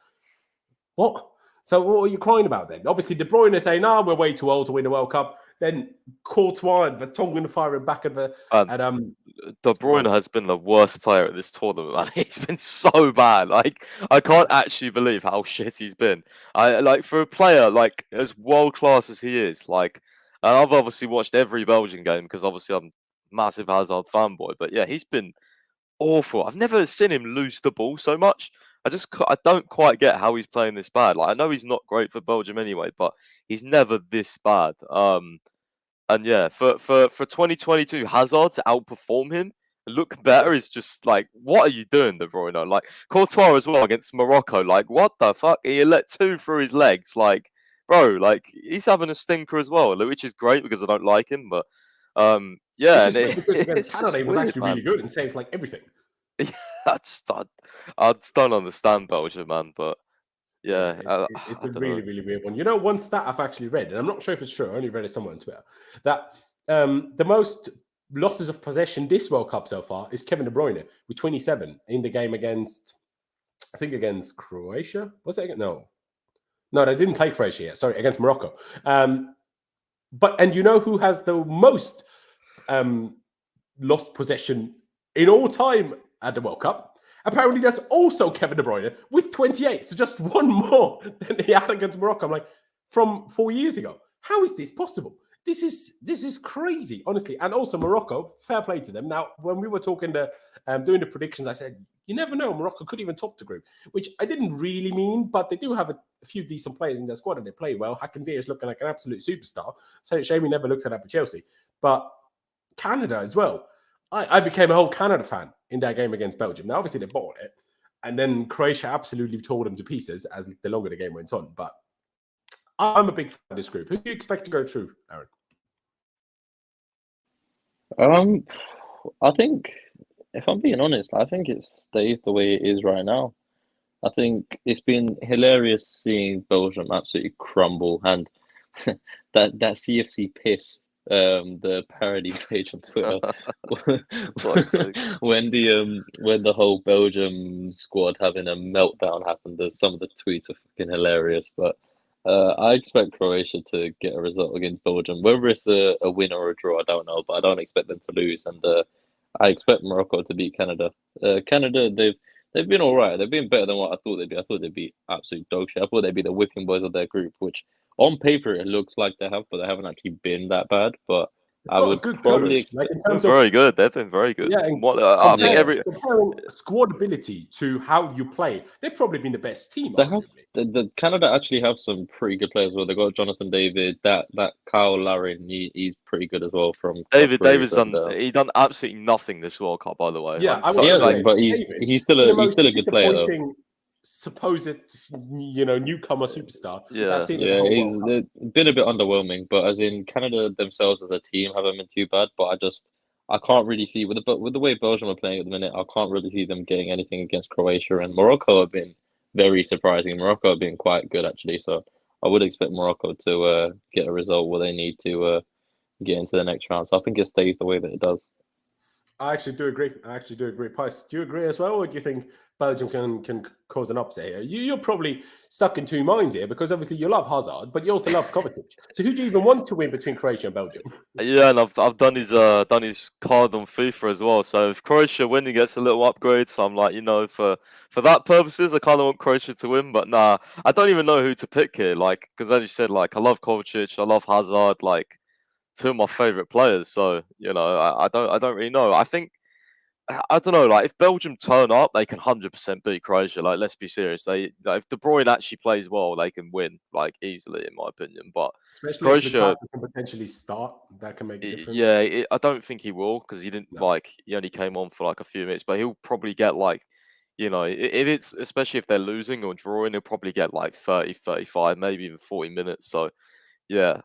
What? So what are you crying about then? Obviously, De Bruyne is saying, we're way too old to win the World Cup. Then Courtois and Vertonghen firing back at the... De Bruyne has been the worst player at this tournament, man. He's been so bad. Like, I can't actually believe how shit he's been. For a player, like, as world-class as he is, like... And I've obviously watched every Belgian game, because obviously I'm a massive Hazard fanboy. But yeah, he's been awful. I've never seen him lose the ball so much. I don't quite get how he's playing this bad. Like, I know he's not great for Belgium anyway, but he's never this bad. And yeah, for 2022, Hazard to outperform him and look better is just like, what are you doing, De Bruyne? Like, Courtois as well against Morocco. Like, what the fuck? He let 2 through his legs. Like, bro, like, he's having a stinker as well, which is great because I don't like him. But yeah, because against Canada, he was actually really good and saved like everything. I just don't understand Belgium, man. But yeah, it's a really, really weird one. One stat I've actually read, and I'm not sure if it's true. I only read it somewhere on Twitter, that the most losses of possession this World Cup so far is Kevin De Bruyne with 27 in the game against Croatia. Was it? No, they didn't play Croatia yet. Sorry, against Morocco. And you know who has the most lost possession in all time at the World Cup? Apparently, that's also Kevin De Bruyne with 28. So just one more than he had against Morocco. I'm like, from 4 years ago. How is this possible? This is crazy, honestly. And also Morocco, fair play to them. Now, when we were talking doing the predictions, I said, you never know. Morocco could even top the group, which I didn't really mean, but they do have a few decent players in their squad and they play well. Hakim Ziyech is looking like an absolute superstar. So it's a shame he never looks at that for Chelsea. But Canada as well. I became a whole Canada fan in that game against Belgium. Now, obviously, they bought it. And then Croatia absolutely tore them to pieces as the longer the game went on. But I'm a big fan of this group. Who do you expect to go through, Aaron? I think, if I'm being honest, I think it stays the way it is right now. I think it's been hilarious seeing Belgium absolutely crumble, and that CFC piss, the parody page on Twitter, when the whole Belgium squad having a meltdown happened. Some of the tweets are fucking hilarious, but I expect Croatia to get a result against Belgium. Whether it's a win or a draw, I don't know, but I don't expect them to lose, and I expect Morocco to beat Canada. Canada, they've been all right. They've been better than what I thought they'd be. I thought they'd be absolute dog shit. I thought they'd be the whipping boys of their group, which on paper it looks like they have, but they haven't actually been that bad. But I would probably expect very good. They've been very good. Yeah, I think comparing squad ability to how you play, they've probably been the best team. They have, the Canada actually have some pretty good players. Well, they got Jonathan David, that Kyle Larin, he's pretty good as well. From David's he done absolutely nothing this World Cup, by the way. Yeah, but he's still a good player though. Supposed newcomer superstar. He's been a bit underwhelming, but as in Canada themselves as a team haven't been too bad. But I can't really see with the way Belgium are playing at the minute, I can't really see them getting anything against Croatia. And Morocco have been very surprising. Morocco have been quite good actually, so I would expect Morocco to get a result where they need to get into the next round. So I think it stays the way that it does. I actually do agree. Price, do you agree as well, or do you think Belgium can cause an upset here? You're probably stuck in two minds here because obviously you love Hazard, but you also love Kovacic. So who do you even want to win between Croatia and Belgium? Yeah, and I've done his card on FIFA as well. So if Croatia win, he gets a little upgrade. So I'm like, for that purposes, I kind of want Croatia to win. But nah, I don't even know who to pick here. Like, because as you said, like I love Kovacic, I love Hazard, like two of my favorite players. So I don't really know. I don't know. Like if Belgium turn up, they can 100% beat Croatia. Like let's be serious. If De Bruyne actually plays well, they can win like easily, in my opinion. But especially Croatia if can potentially start, that can make a difference. Yeah, I don't think he will because he didn't he only came on for like a few minutes. But he'll probably get like, if it's especially if they're losing or drawing, he'll probably get like 30, 35, maybe even 40 minutes. So yeah,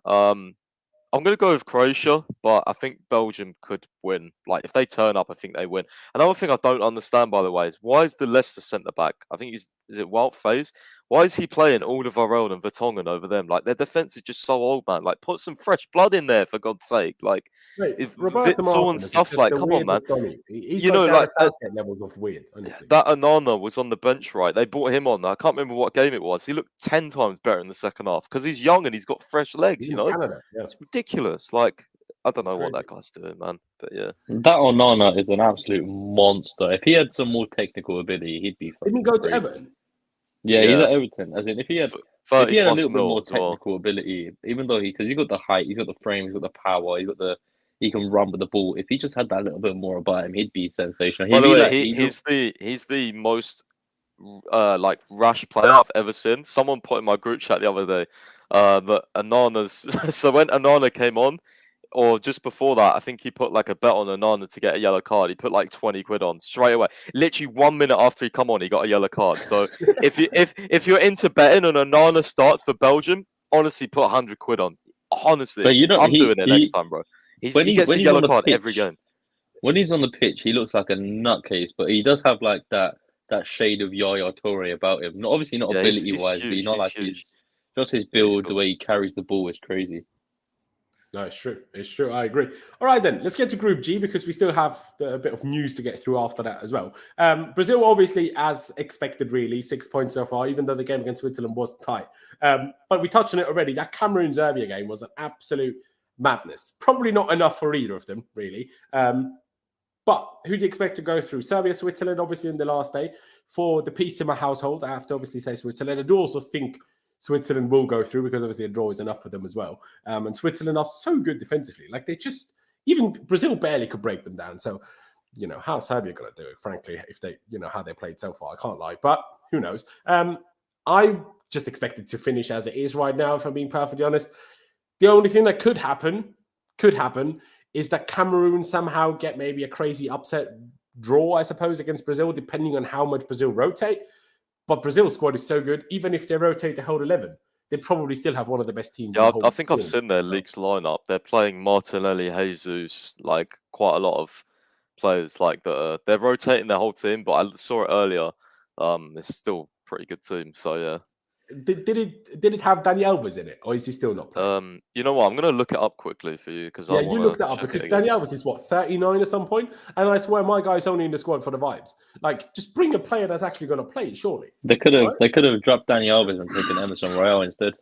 I'm going to go with Croatia, but I think Belgium could win. Like, if they turn up, I think they win. Another thing I don't understand, by the way, is why is the Leicester centre-back, I think is it Wout Faes? Why is he playing Alderweireld and Vertonghen over them? Like, their defence is just so old, man. Like, put some fresh blood in there, for God's sake. Like, if Witsel and stuff, like, come on, man. He's like levels of weird, honestly. That Onana was on the bench, right? They brought him on. I can't remember what game it was. He looked 10 times better in the second half because he's young and he's got fresh legs, Canada, yeah. It's ridiculous. Like, I don't know what that guy's doing, man. But yeah. That Onana is an absolute monster. If he had some more technical ability, he'd be Didn't he go to Everton? Yeah, he's at Everton. As in, if he had a little bit more technical ability, even though because he's got the height, he's got the frame, he's got the power, he can run with the ball. If he just had that little bit more about him, he'd be sensational. By the way, he's the most like rash player I've ever seen. Someone put in my group chat the other day that Onana's so when Onana came on, or just before that, I think he put like a bet on Onana to get a yellow card. He put like 20 quid on straight away. Literally 1 minute after he come on, he got a yellow card. So if you're into betting and Onana starts for Belgium, honestly, put 100 quid on. Honestly, but I'm doing it next time, bro. He gets a yellow card every game. When he's on the pitch, he looks like a nutcase, but he does have like that shade of Yaya Toure about him. Obviously not ability-wise, but not like just his build, the way he carries the ball is crazy. No, it's true. It's true. I agree. All right, then. Let's get to Group G because we still have a bit of news to get through after that as well. Brazil, obviously, as expected, really, 6 points so far, even though the game against Switzerland was tight. But we touched on it already. That Cameroon-Serbia game was an absolute madness. Probably not enough for either of them, really. But who do you expect to go through? Serbia, Switzerland, obviously in the last day. For the peace in my household, I have to obviously say Switzerland. I do also think Switzerland will go through because obviously a draw is enough for them as well. And Switzerland are so good defensively. Like they just, even Brazil barely could break them down. So, how's Serbia going to do it, frankly, if they, how they played so far? I can't lie, but who knows? I just expect it to finish as it is right now, if I'm being perfectly honest. The only thing that could happen, is that Cameroon somehow get maybe a crazy upset draw, I suppose, against Brazil, depending on how much Brazil rotate. But Brazil's squad is so good, even if they rotate the whole 11, they probably still have one of the best teams. Yeah, I think I've seen their league's lineup. They're playing Martinelli, Jesus, like quite a lot of players like that. They're rotating their whole team, but I saw it earlier. It's still a pretty good team. So yeah. Did it have Dani Alves in it, or is he still not playing? You know what? I'm gonna look it up quickly for you because you look that up because Dani Alves is 39 at some point, and I swear my guy's only in the squad for the vibes. Like, just bring a player that's actually going to play. Surely they could have dropped Dani Alves and taken Emerson Royale instead.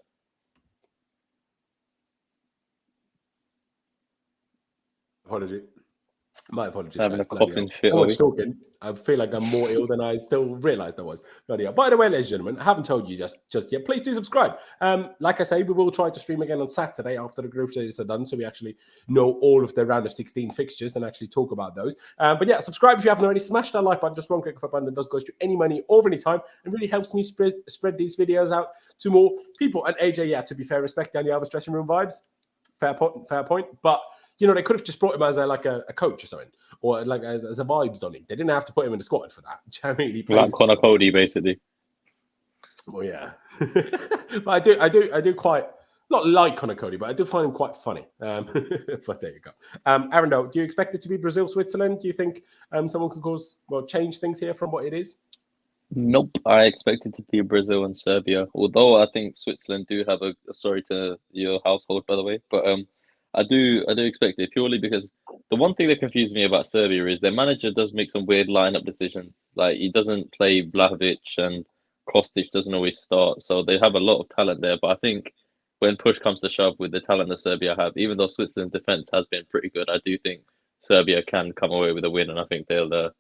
My apologies. Having guys. a coughing fit. Talking. I feel like I'm more ill than I still realized I was. By the way, ladies and gentlemen, I haven't told you just yet. Please do subscribe. Like I say, we will try to stream again on Saturday after the group stages are done, so we actually know all of the round of 16 fixtures and actually talk about those. But yeah, subscribe if you haven't already. Smash that like button. Just one click of a button that does cost you any money or any time, and really helps me spread these videos out to more people. And AJ, yeah, to be fair, respect Dani Alves dressing room vibes. Fair point. But they could have just brought him as a coach or something, or like as a vibes Donny. They didn't have to put him in the squad for that. I mean, he plays like Conor Cody, basically. Well, yeah, but I do quite not like Conor Cody, but I do find him quite funny. But there you go. Armando, do you expect it to be Brazil, Switzerland? Do you think someone can change things here from what it is? Nope, I expect it to be Brazil and Serbia. Although I think Switzerland do have a sorry to your household, by the way, but I do expect it purely because the one thing that confuses me about Serbia is their manager does make some weird lineup decisions. Like he doesn't play Vlahovic and Kostic doesn't always start, so they have a lot of talent there. But I think when push comes to shove with the talent that Serbia have, even though Switzerland's defense has been pretty good, I do think Serbia can come away with a win, and I think they'll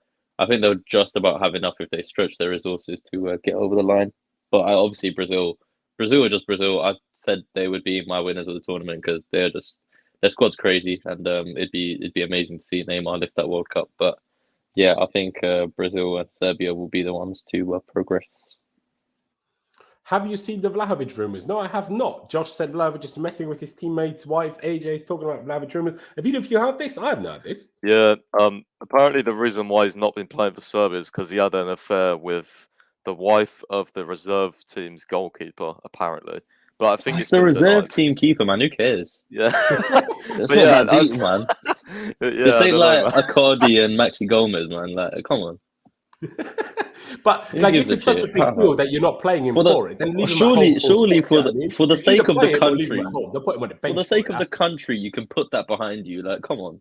just about have enough if they stretch their resources to get over the line. But obviously Brazil are just Brazil. I said they would be my winners of the tournament because their squad's crazy, and it'd be amazing to see Neymar lift that World Cup. But yeah, I think Brazil and Serbia will be the ones to progress. Have you seen the Vlahovic rumors? No, I have not. Josh said Vlahovic is messing with his teammate's wife. AJ is talking about Vlahovic rumors. Have either of you heard this? I haven't heard this. Yeah. Apparently, the reason why he's not been playing for Serbia is because he had an affair with the wife of the reserve team's goalkeeper. Apparently, but I think it's the been reserve denied. Team keeper, man. Who cares? Yeah, It's not that deep, man. Yeah, This ain't like Accardi and Maxi Gomez, man. Like, come on. But like, if it's such a big deal that you're not playing him for it, then leave him surely him for the sake of the country, they'll put him on the bench. For the sake of the country, you can put that behind you. Like, come on.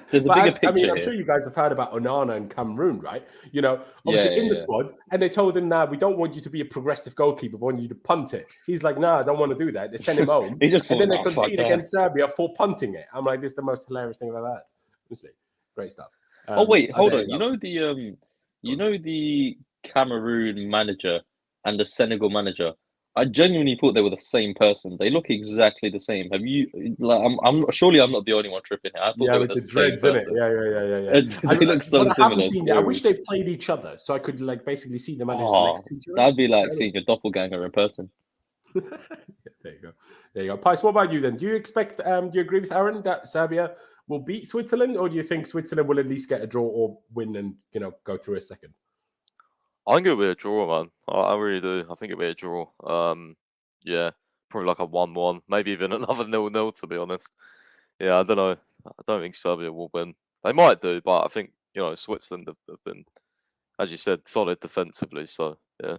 There's a bigger picture. I mean, I'm sure you guys have heard about Onana and Cameroon, right? Obviously in the squad, and they told him, "Nah, we don't want you to be a progressive goalkeeper. We want you to punt it." He's like, "Nah, I don't want to do that." They send him home, and then they concede against Serbia for punting it. I'm like, "This is the most hilarious thing I've ever heard." Honestly, great stuff. Wait, hold on. You know the Cameroon manager and the Senegal manager. I genuinely thought they were the same person. They look exactly the same. Have you? Like, I'm not the only one tripping here. I thought they were the same person. Yeah. They look so similar. I wish they played each other so I could basically see the managers next to each other. That'd be like seeing a doppelganger in person. There you go. Pice, what about you then? Do you expect? Do you agree with Aaron that Serbia will beat Switzerland, or do you think Switzerland will at least get a draw or win and go through a second? I think it'll be a draw, man. I really do. I think it'll be a draw. Yeah, probably like a 1-1, maybe even another 0-0, to be honest. Yeah, I don't know. I don't think Serbia will win. They might do, but I think Switzerland have been, as you said, solid defensively. So yeah.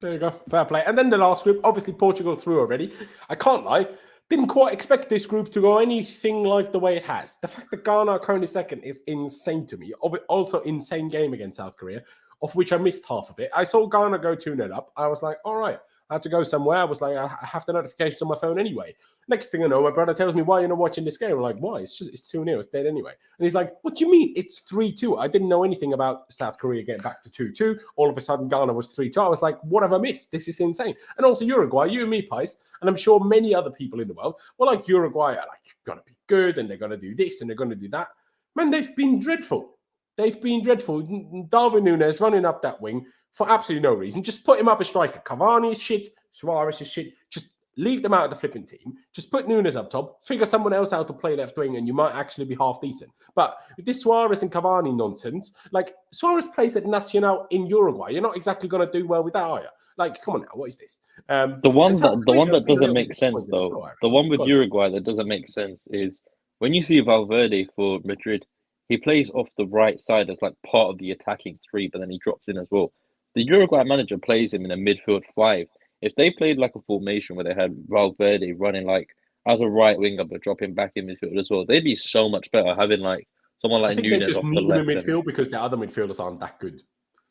There you go. Fair play. And then the last group, obviously Portugal through already. I can't lie. Didn't quite expect this group to go anything like the way it has. The fact that Ghana are currently second is insane to me. Also, insane game against South Korea, of which I missed half of it. I saw Ghana go 2-0 up. I was like, all right, I had to go somewhere. I was like, I have the notifications on my phone anyway. Next thing I know, my brother tells me, why are you not watching this game? I'm like, why? It's 2-0. It's dead anyway. And he's like, what do you mean? It's 3-2. I didn't know anything about South Korea getting back to 2-2. All of a sudden, Ghana was 3-2. I was like, what have I missed? This is insane. And also Uruguay, you and me, Pice, and I'm sure many other people in the world, well, like Uruguay are like going to be good and they're going to do this and they're going to do that. Man, they've been dreadful. They've been dreadful. Darwin Núñez running up that wing for absolutely no reason. Just put him up as striker. Cavani is shit. Suarez is shit. Just leave them out of the flipping team. Just put Núñez up top. Figure someone else out to play left wing and you might actually be half decent. But with this Suarez and Cavani nonsense, like Suarez plays at Nacional in Uruguay. You're not exactly going to do well with that, are you? Like, come on now, what is this? The one that doesn't make sense, though, the one with Uruguay that doesn't make sense is when you see Valverde for Madrid, he plays off the right side as like part of the attacking three, but then he drops in as well. The Uruguay manager plays him in a midfield 5. If they played like a formation where they had Valverde running like as a right winger but dropping back in midfield as well, they'd be so much better having like someone like Núñez they just off the need left. them in midfield because the other midfielders aren't that good.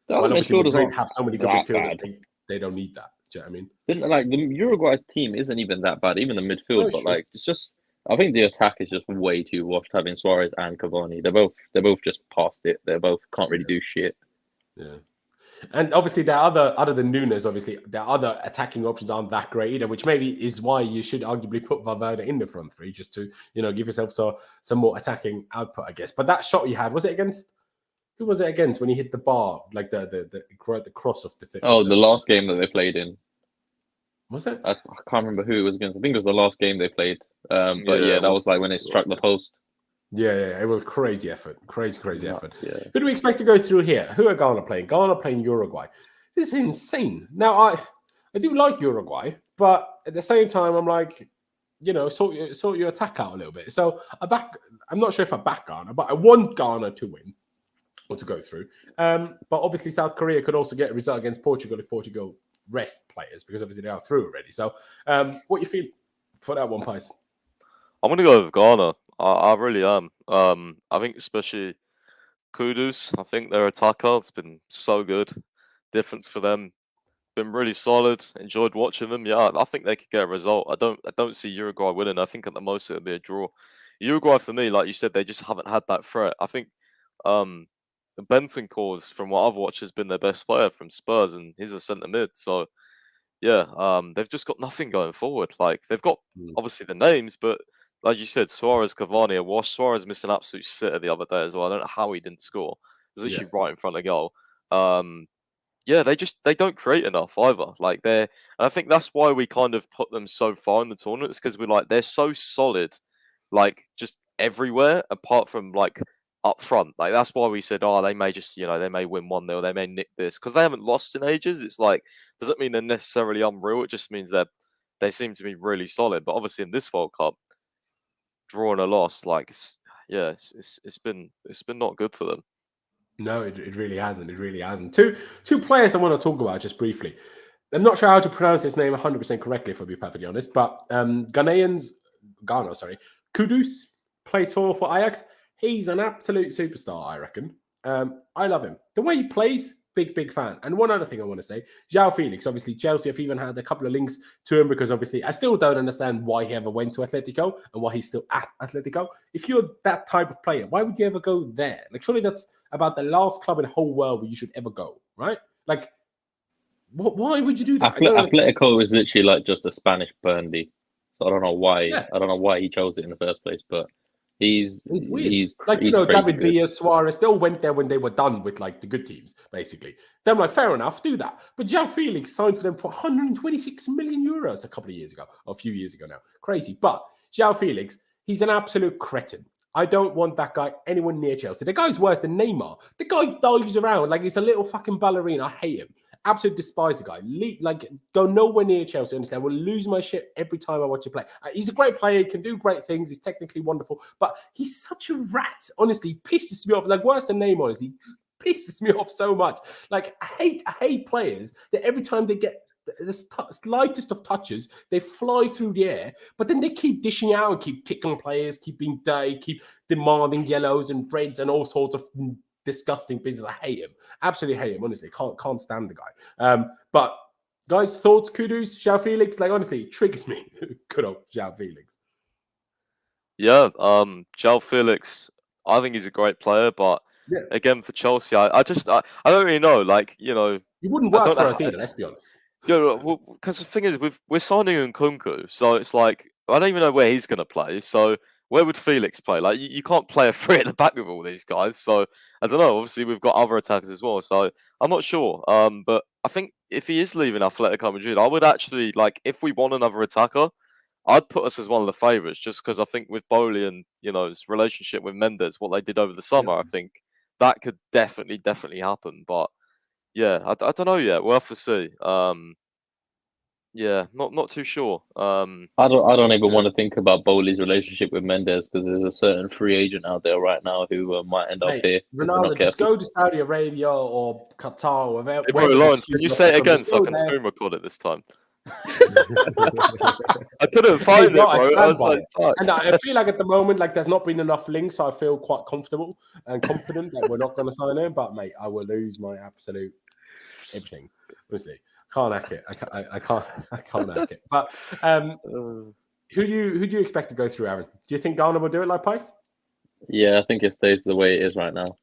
The other midfielders Madrid have so many good midfielders. They don't need that. Do you know what I mean? Like the Uruguay team isn't even that bad, even the midfield, but like it's just I think the attack is just way too washed having Suarez and Cavani. They're both just past it. They both can't really do shit. Yeah. And obviously, there are other than Núñez, obviously, their other attacking options aren't that great either, which maybe is why you should arguably put Valverde in the front three, just to, give yourself some more attacking output, I guess. But that shot you had, was it against, who was it against when he hit the bar, like the cross of the thing? Oh, the last game that they played in. Was it? I can't remember who it was against. I think it was the last game they played. But that was like when it struck the post. Yeah, it was a crazy effort. Crazy effort. Yeah. Who do we expect to go through here? Who are Ghana playing? Ghana playing Uruguay. This is insane. Now, I do like Uruguay, but at the same time, I'm like, sort your attack out a little bit. So I'm not sure if I back Ghana, but I want Ghana to win or to go through. But obviously, South Korea could also get a result against Portugal if Portugal rest players, because obviously they are through already. So, what you feel for that one, Pice? I'm going to go with Ghana. I really am. I think especially Kudus. I think their attacker has been so good. Difference for them. Been really solid. Enjoyed watching them. Yeah, I think they could get a result. I don't see Uruguay winning. I think at the most it'll be a draw. Uruguay for me, like you said, they just haven't had that threat. I think Bentancur, from what I've watched, has been their best player from Spurs, and he's a centre mid. So yeah, they've just got nothing going forward. Like they've got obviously the names, but like you said, Suarez, Cavani, are washed. Suarez missed an absolute sitter the other day as well. I don't know how he didn't score. It was literally right in front of goal. They don't create enough either. And I think that's why we kind of put them so far in the tournaments, because we're like, they're so solid, like just everywhere apart from like up front. Like that's why we said, they may just, they may win 1-0, they may nick this, because they haven't lost in ages. It's like, doesn't mean they're necessarily unreal. It just means that they seem to be really solid. But obviously in this World Cup, draw and a loss, it's been not good for them. No, it really hasn't. It really hasn't. Two players I want to talk about just briefly. I'm not sure how to pronounce his name 100% correctly, if I'll be perfectly honest, but Ghana, Kudus plays for Ajax. He's an absolute superstar, I reckon. I love him. The way he plays, big fan. And one other thing I want to say, João Felix, obviously Chelsea have even had a couple of links to him, because obviously I still don't understand why he ever went to Atletico and why he's still at Atletico. If you're that type of player, why would you ever go there? Like, surely that's about the last club in the whole world where you should ever go, right? Like, why would you do that? Atletico is literally like just a Spanish Burnley. So I don't know why. Yeah. I don't know why he chose it in the first place, but he's weird. He's David Villa, Suarez, they all went there when they were done with like the good teams, basically. Then I'm like, fair enough, do that. But João Felix signed for them for 126 million euros a couple of years ago, or a few years ago now. Crazy. But João Felix, he's an absolute cretin. I don't want that guy anywhere near Chelsea. The guy's worse than Neymar. The guy dives around like he's a little fucking ballerina. I hate him. Absolutely despise the guy. Go nowhere near Chelsea. Honestly, I will lose my shit every time I watch him play. He's a great player. He can do great things. He's technically wonderful. But he's such a rat. Honestly, he pisses me off. Like, worse than Neymar, honestly. He pisses me off so much. Like, I hate players that every time they get the slightest of touches, they fly through the air, but then they keep dishing out and keep kicking players, keep being dirty, keep demanding yellows and reds and all sorts of disgusting business. I hate him. Absolutely hate him, honestly. Can't stand the guy. But Guys, thoughts, Kudus, João Felix? Like, honestly, it triggers me. Good old João Felix. Yeah, João Felix, I think he's a great player, but Yeah. again for Chelsea, I don't really know. Like, He wouldn't I work don't for know us either, let's be honest. Yeah, because the thing is, we're signing Nkunku, so it's like I don't even know where he's going to play. So where would Felix play? Like you can't play a three at the back with all these guys. So I don't know. Obviously, we've got other attackers as well. So I'm not sure. But I think if he is leaving Atletico Madrid, I would actually like if we want another attacker, I'd put us as one of the favourites just because I think with Boehly and his relationship with Mendes, what they did over the summer, I think that could definitely happen. But yeah, I don't know yet. We'll have to see. Yeah, not too sure. I don't even want to think about Bowley's relationship with Mendes because there's a certain free agent out there right now who might end up here. If we're not Ronaldo, just careful. go to Saudi Arabia or Qatar or wherever. Hey, bro, Laurenz, can you say it again so I can screen record it this time? I couldn't find it, bro. I was like, fuck. And I feel like at the moment, like there's not been enough links, so I feel quite comfortable and confident that we're not going to sign him. But mate, I will lose my absolute everything. Honestly, can't hack it. I can't hack it. But who do you expect to go through, Aaron? Do you think Ghana will do it like Pice? Yeah, I think it stays the way it is right now.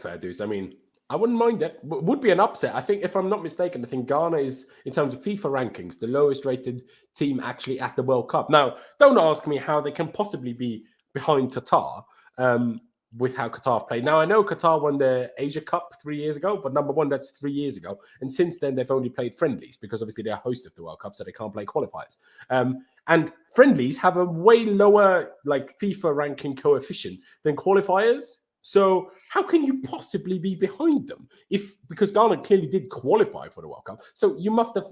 Fair dues. I mean, I wouldn't mind it. Would be an upset. I think, if I'm not mistaken, I think Ghana is, in terms of FIFA rankings, the lowest rated team actually at the World Cup. Now, don't ask me how they can possibly be behind Qatar with how Qatar played. Now, I know Qatar won the Asia Cup 3 years ago, but number one, that's 3 years ago. And since then, they've only played friendlies because obviously they're host of the World Cup, so they can't play qualifiers. And friendlies have a way lower like FIFA ranking coefficient than qualifiers. So how can you possibly be behind them? Because Ghana clearly did qualify for the World Cup. So you must have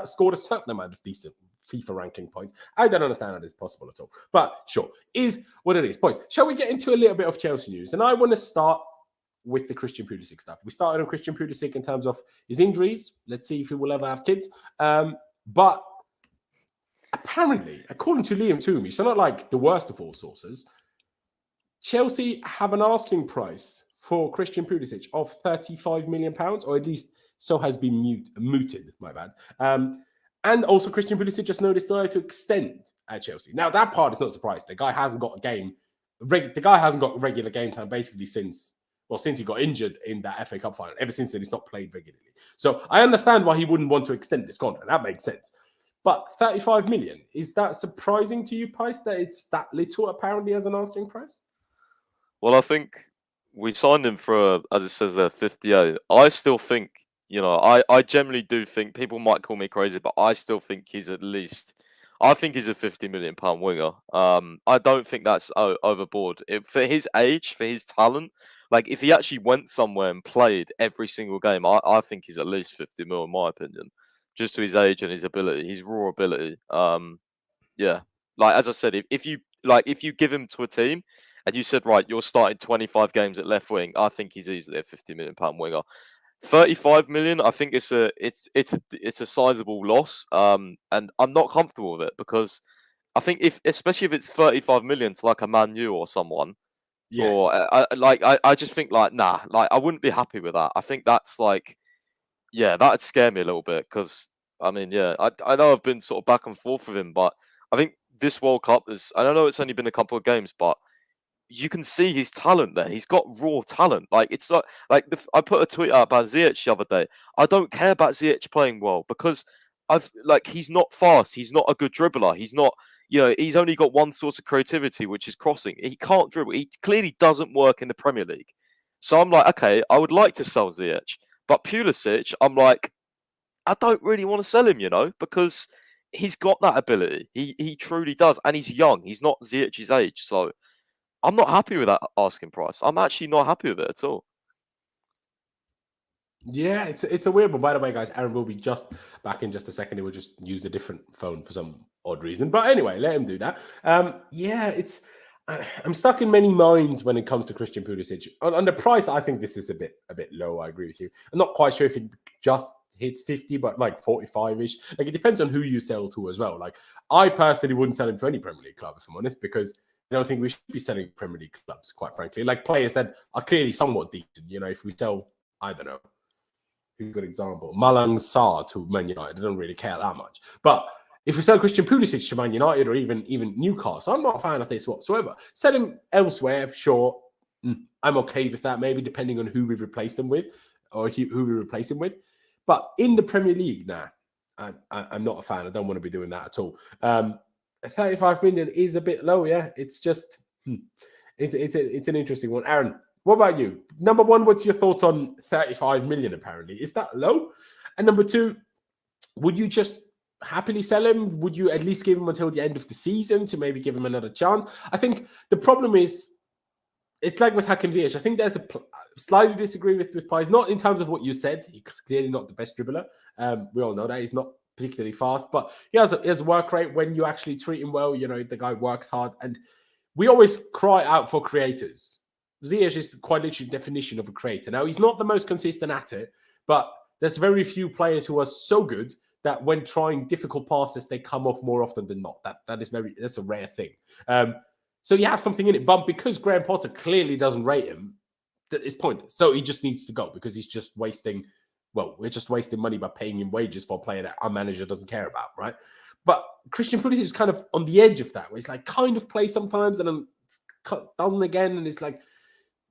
scored a certain amount of decent FIFA ranking points. I don't understand how this is possible at all. But sure, is what it is. Boys, shall we get into a little bit of Chelsea news? And I want to start with the Christian Pulisic stuff. We started on Christian Pulisic in terms of his injuries. Let's see if he will ever have kids. But apparently, according to Liam Toomey, so not like the worst of all sources, Chelsea have an asking price for Christian Pulisic of £35 million, or at least so has been mooted, my bad. And also Christian Pulisic just noticed to extend at Chelsea. Now, that part is not surprising. The guy hasn't got regular game time basically since he got injured in that FA Cup final. Ever since then, he's not played regularly. So I understand why he wouldn't want to extend his contract. That makes sense. But 35 million, is that surprising to you, Pice, that it's that little apparently as an asking price? Well, I think we signed him for, as it says there, 58. I still think, I generally do think, people might call me crazy, but I still think he's I think he's a £50 million winger. I don't think that's overboard. For his age, for his talent, like if he actually went somewhere and played every single game, I think he's at least 50 mil in my opinion, just to his age and his ability, his raw ability. Yeah, like as I said, if you give him to a team, and you said, right, you're starting 25 games at left wing, I think he's easily a £50 million winger. 35 million, I think it's a sizable loss. And I'm not comfortable with it because I think especially if it's 35 million to like a Man U or someone, or I just think like, nah, like I wouldn't be happy with that. I think that's like, yeah, that'd scare me a little bit because I mean, yeah, I know I've been sort of back and forth with him, but I think this World Cup I don't know it's only been a couple of games, but you can see his talent there. He's got raw talent. Like it's like I put a tweet out about Ziyech the other day. I don't care about Ziyech playing well because he's not fast. He's not a good dribbler. He's not, he's only got one source of creativity, which is crossing. He can't dribble. He clearly doesn't work in the Premier League. So I'm like, okay, I would like to sell Ziyech, but Pulisic, I'm like, I don't really want to sell him, because he's got that ability. He truly does, and he's young. He's not Ziyech's age, so. I'm not happy with that asking price. I'm actually not happy with it at all. Yeah, it's a weird one. By the way, guys, Aaron will be just back in just a second. He will just use a different phone for some odd reason. But anyway, let him do that. Yeah, I'm stuck in many minds when it comes to Christian Pulisic. On the price, I think this is a bit low. I agree with you. I'm not quite sure if it just hits 50, but like 45-ish. Like it depends on who you sell to as well. Like I personally wouldn't sell him to any Premier League club, if I'm honest, because I don't think we should be selling Premier League clubs, quite frankly. Like players that are clearly somewhat decent. If we sell, I don't know, a good example. Malang Sarr to Man United. I don't really care that much. But if we sell Christian Pulisic to Man United or even Newcastle, I'm not a fan of this whatsoever. Sell him elsewhere, sure. I'm okay with that, maybe depending on who we replace them with or who we replace him with. But in the Premier League, I'm not a fan. I don't want to be doing that at all. 35 million is a bit low, yeah. It's just, it's an interesting one. Aaron, what about you? Number one, what's your thoughts on 35 million apparently? Is that low? And number two, would you just happily sell him? Would you at least give him until the end of the season to maybe give him another chance? I think the problem is, it's like with Hakim Ziyech. I think there's slightly disagree with Pies, not in terms of what you said. He's clearly not the best dribbler. We all know that. He's not particularly fast, but he has a work rate when you actually treat him well. You know, the guy works hard. And we always cry out for creators. Ziyech is quite literally the definition of a creator. Now, he's not the most consistent at it, but there's very few players who are so good that when trying difficult passes, they come off more often than not. That's a rare thing. So he has something in it, but because Graham Potter clearly doesn't rate him, it's pointless. So he just needs to go because he's just wasting, we're just wasting money by paying him wages for a player that our manager doesn't care about, right? But Christian Pulisic is kind of on the edge of that, where he's like kind of plays sometimes and then doesn't again, and it's like,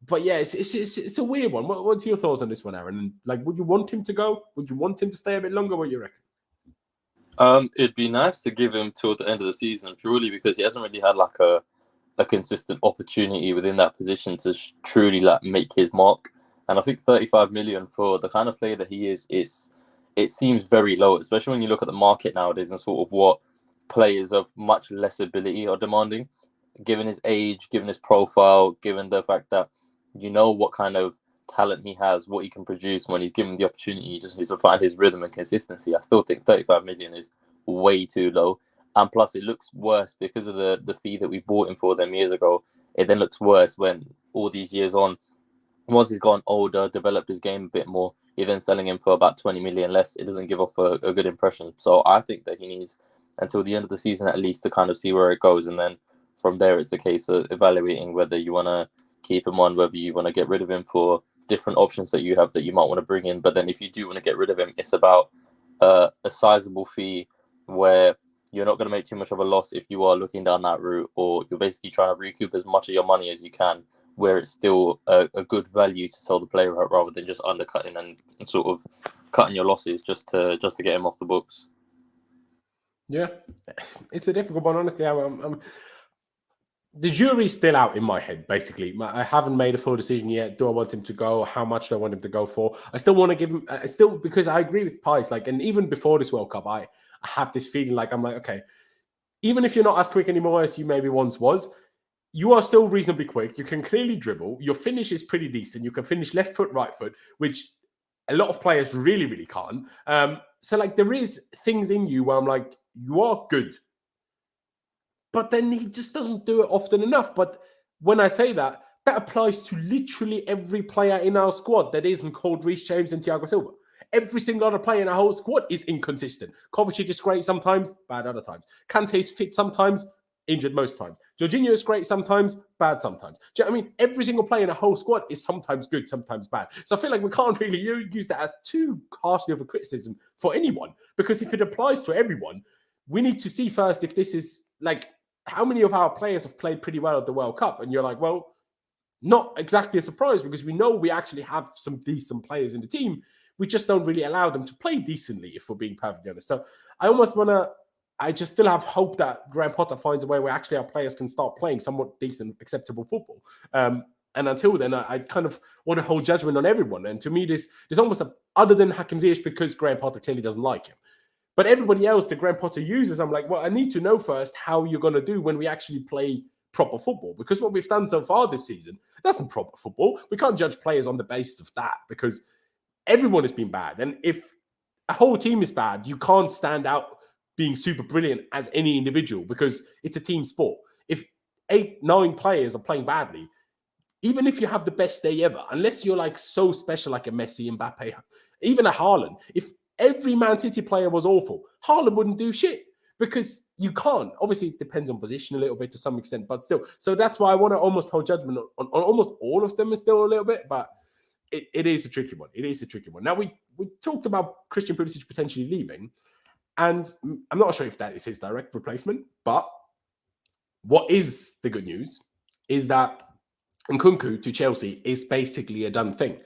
but yeah, it's a weird one. What's your thoughts on this one, Aaron? And like, would you want him to go? Would you want him to stay a bit longer? What do you reckon? It'd be nice to give him till the end of the season, purely because he hasn't really had like a consistent opportunity within that position to truly like make his mark. And I think 35 million for the kind of player that he is it seems very low, especially when you look at the market nowadays and sort of what players of much less ability are demanding, given his age, given his profile, given the fact that you know what kind of talent he has, what he can produce when he's given the opportunity. He just needs to find his rhythm and consistency. I still think 35 million is way too low. And plus, it looks worse because of the fee that we bought him for them years ago. It then looks worse when all these years on, once he's gotten older, developed his game a bit more, you're then selling him for about 20 million less. It doesn't give off a good impression. So I think that he needs until the end of the season at least to kind of see where it goes. And then from there, it's a case of evaluating whether you want to keep him on, whether you want to get rid of him for different options that you have that you might want to bring in. But then if you do want to get rid of him, it's about a sizable fee where you're not going to make too much of a loss if you are looking down that route, or you're basically trying to recoup as much of your money as you can, where it's still a good value to sell the player out rather than just undercutting and sort of cutting your losses just to get him off the books. Yeah, it's a difficult one, honestly. The jury's still out in my head, basically. I haven't made a full decision yet. Do I want him to go? How much do I want him to go for? I still want to give him, because I agree with Pies, like, and even before this World Cup, I have this feeling like, I'm like, okay, even if you're not as quick anymore as you maybe once was, you are still reasonably quick. You can clearly dribble. Your finish is pretty decent. You can finish left foot, right foot, which a lot of players really, really can't. So, like, there is things in you where I'm like, you are good. But then he just doesn't do it often enough. But when I say that, that applies to literally every player in our squad that isn't called Reece James and Thiago Silva. Every single other player in our whole squad is inconsistent. Kovacic is great sometimes, bad other times. Kante is fit sometimes, injured most times. Jorginho is great sometimes, bad sometimes. Do you know what I mean? Every single player in a whole squad is sometimes good, sometimes bad. So I feel like we can't really use that as too harshly of a criticism for anyone. Because if it applies to everyone, we need to see first if this is like, how many of our players have played pretty well at the World Cup? And you're like, well, not exactly a surprise, because we know we actually have some decent players in the team. We just don't really allow them to play decently, if we're being perfectly honest. So I just still have hope that Graham Potter finds a way where actually our players can start playing somewhat decent, acceptable football. And until then, I kind of want to hold judgment on everyone. And to me, there's almost other than Hakim Ziyech, because Graham Potter clearly doesn't like him. But everybody else that Graham Potter uses, I'm like, well, I need to know first how you're going to do when we actually play proper football. Because what we've done so far this season, that's not proper football. We can't judge players on the basis of that, because everyone has been bad. And if a whole team is bad, you can't stand out being super brilliant as any individual, because it's a team sport. If 8-9 players are playing badly, even if you have the best day ever, unless you're like so special like a Messi, Mbappe, even a Haaland, if every Man City player was awful, Haaland wouldn't do shit, because you can't. Obviously, it depends on position a little bit to some extent, but still. So that's why I want to almost hold judgment on almost all of them still a little bit, but it is a tricky one. It is a tricky one. Now, we we talked about Christian Pulisic potentially leaving, and I'm not sure if that is his direct replacement, but what is the good news is that Nkunku to Chelsea is basically a done thing.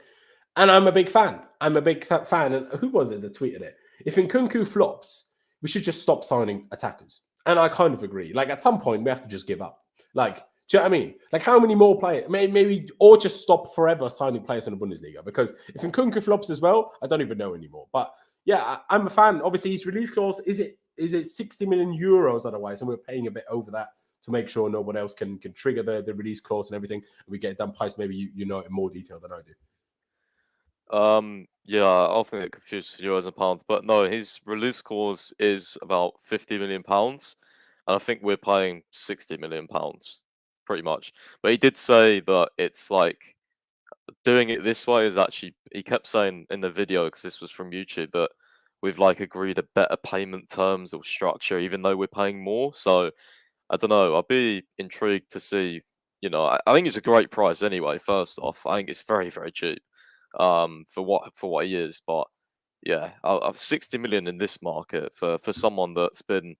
And I'm a big fan. I'm a big fan. And who was it that tweeted it? If Nkunku flops, we should just stop signing attackers. And I kind of agree. Like, at some point, we have to just give up. Like, do you know what I mean? Like, how many more players? Maybe, or just stop forever signing players in the Bundesliga. Because if Nkunku flops as well, I don't even know anymore. But yeah, I'm a fan. Obviously, his release clause, is it 60 million euros otherwise? And we're paying a bit over that to make sure no one else can trigger the release clause and everything. And we get it done. Price, maybe you know it in more detail than I do. Yeah, I often get confused with euros and pounds, but no, his release clause is about 50 million pounds, and I think we're paying 60 million pounds, pretty much. But he did say that it's like doing it this way is actually. He kept saying in the video, because this was from YouTube, that we've like agreed a better payment terms or structure, even though we're paying more. So I don't know. I'd be intrigued to see. I think it's a great price anyway. First off, I think it's very, very cheap. For what he is, but yeah, I've 60 million in this market for someone that's been,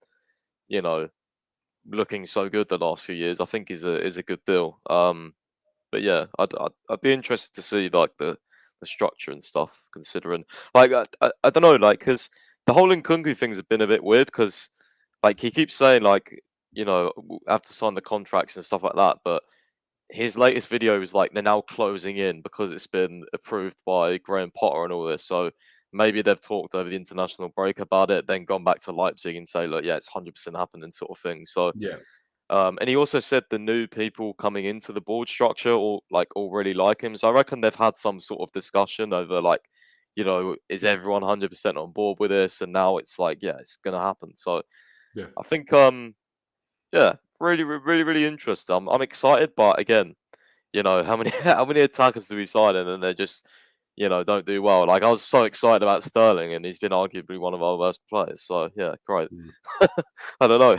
looking so good the last few years, I think is a good deal. But yeah, I'd be interested to see like the structure and stuff, considering like I don't know, like, because the whole Nkunku things have been a bit weird, because like he keeps saying like have to sign the contracts and stuff like that, but his latest video is like they're now closing in because it's been approved by Graham Potter and all this. So maybe they've talked over the international break about it, then gone back to Leipzig and say, look, yeah, it's 100% happening, sort of thing. So Yeah. and he also said the new people coming into the board structure all really like him. So I reckon they've had some sort of discussion over like, is everyone 100% on board with this? And now it's like, yeah, it's gonna happen. So Yeah. I think yeah, really, really, really interesting. I'm excited, but again, how many attackers do we sign and then they just, don't do well? Like, I was so excited about Sterling, and he's been arguably one of our worst players. So yeah, great. I don't know.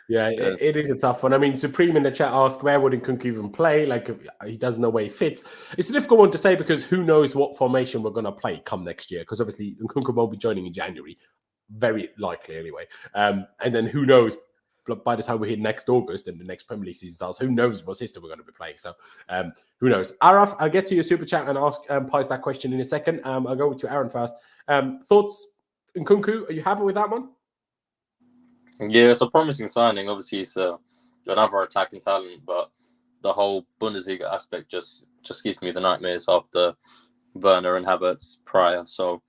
Yeah, Yeah. it is a tough one. I mean, Supreme in the chat asked, where would Nkunku even play? Like, he doesn't know where he fits. It's a difficult one to say, because who knows what formation we're going to play come next year? Because obviously Nkunku won't be joining in January, very likely anyway. And then who knows? By the time we hit next August and the next Premier League season starts, who knows what system we're going to be playing? So who knows? Araf, I'll get to your super chat and ask Pies that question in a second. I'll go to Aaron first. Thoughts, Nkunku? Are you happy with that one? Yeah, it's a promising signing. Obviously, it's another attacking talent, but the whole Bundesliga aspect just gives me the nightmares after Werner and Havertz prior. So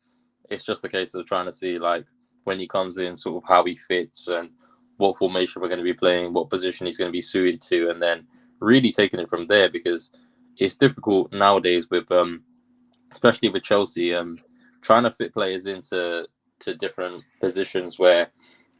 it's just a case of trying to see, like, when he comes in, sort of how he fits and what formation we're going to be playing, what position he's going to be suited to, and then really taking it from there, because it's difficult nowadays with, especially with Chelsea, trying to fit players into different positions where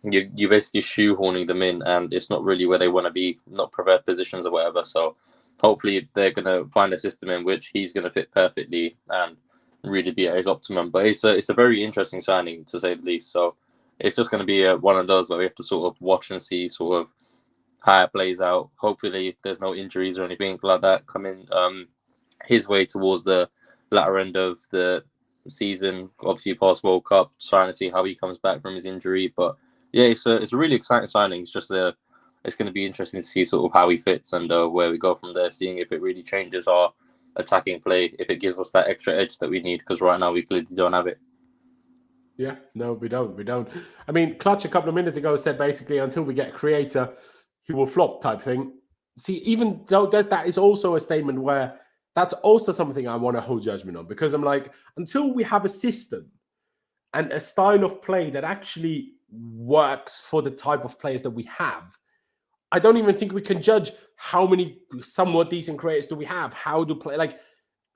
you basically shoehorning them in, and it's not really where they want to be, not preferred positions or whatever. So hopefully they're going to find a system in which he's going to fit perfectly and really be at his optimum. But it's a very interesting signing, to say the least. So it's just going to be one of those where we have to sort of watch and see sort of how it plays out. Hopefully there's no injuries or anything like that coming his way towards the latter end of the season. Obviously past World Cup, trying to see how he comes back from his injury. But yeah, it's a really exciting signing. It's just it's going to be interesting to see sort of how he fits and where we go from there, seeing if it really changes our attacking play, if it gives us that extra edge that we need, because right now we clearly don't have it. Yeah, no, we don't. I mean, Clutch a couple of minutes ago said basically until we get a creator, he will flop type thing. See, even though that is also a statement where that's also something I want to hold judgment on, because I'm like, until we have a system and a style of play that actually works for the type of players that we have, I don't even think we can judge how many somewhat decent creators do we have, how do play, like,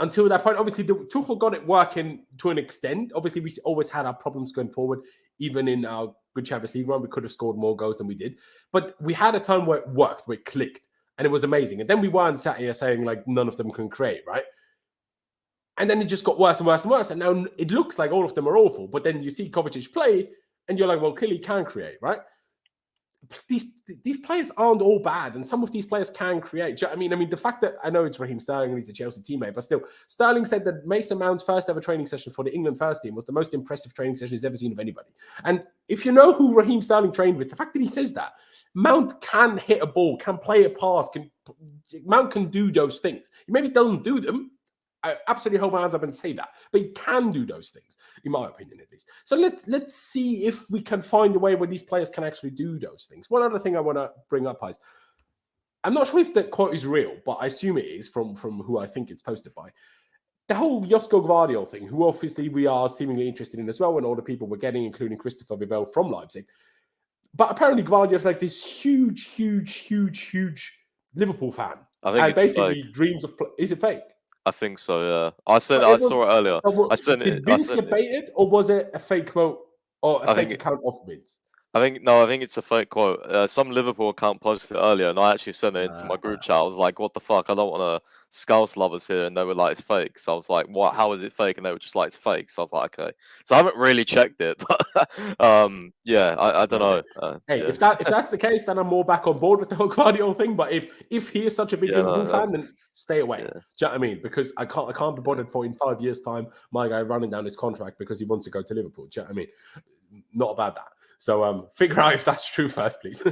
until that point. Obviously, Tuchel got it working to an extent. Obviously, we always had our problems going forward. Even in our good Champions League run, we could have scored more goals than we did. But we had a time where it worked, where it clicked, and it was amazing. And then we weren't sat here saying, like, none of them can create, right? And then it just got worse and worse and worse. And now it looks like all of them are awful. But then you see Kovacic play, and you're like, well, clearly he can create, right? these players aren't all bad, and some of these players can create. I mean, the fact that I know it's Raheem Sterling and he's a Chelsea teammate, but still, Sterling said that Mason Mount's first ever training session for the England first team was the most impressive training session he's ever seen of anybody. And if you know who Raheem Sterling trained with, the fact that he says that Mount can hit a ball, can play a pass, Mount can do those things. He maybe doesn't do them. I absolutely hold my hands up and say that, but he can do those things, in my opinion, at least. So let's see if we can find a way where these players can actually do those things. One other thing I want to bring up is, I'm not sure if that quote is real, but I assume it is from who I think it's posted by. The whole Josko Gvardiol thing, who obviously we are seemingly interested in as well, and all the people we're getting, including Christopher Bibel from Leipzig. But apparently Gvardiol's like this huge Liverpool fan. I think it's basically fake. dreams of... Is it fake? I think so, yeah. I saw it earlier. Did Vince get baited, or was it a fake quote or a fake account of Vince? I think it's a fake quote. Some Liverpool account posted it earlier, and I actually sent it into my group chat. I was like, "What the fuck? I don't want to Scouse lovers here," and they were like, "It's fake." So I was like, "What? How is it fake?" And they were just like, "It's fake." So I was like, "Okay." So I haven't really checked it, but yeah, I don't know. Hey, yeah. if that's the case, then I'm more back on board with the whole Guardiola thing. But if he is such a big Liverpool fan, then stay away. Yeah. Do you know what I mean? Because I can't be bothered for in 5 years' time my guy running down his contract because he wants to go to Liverpool. Do you know what I mean? Not about that. So figure out if that's true first, please.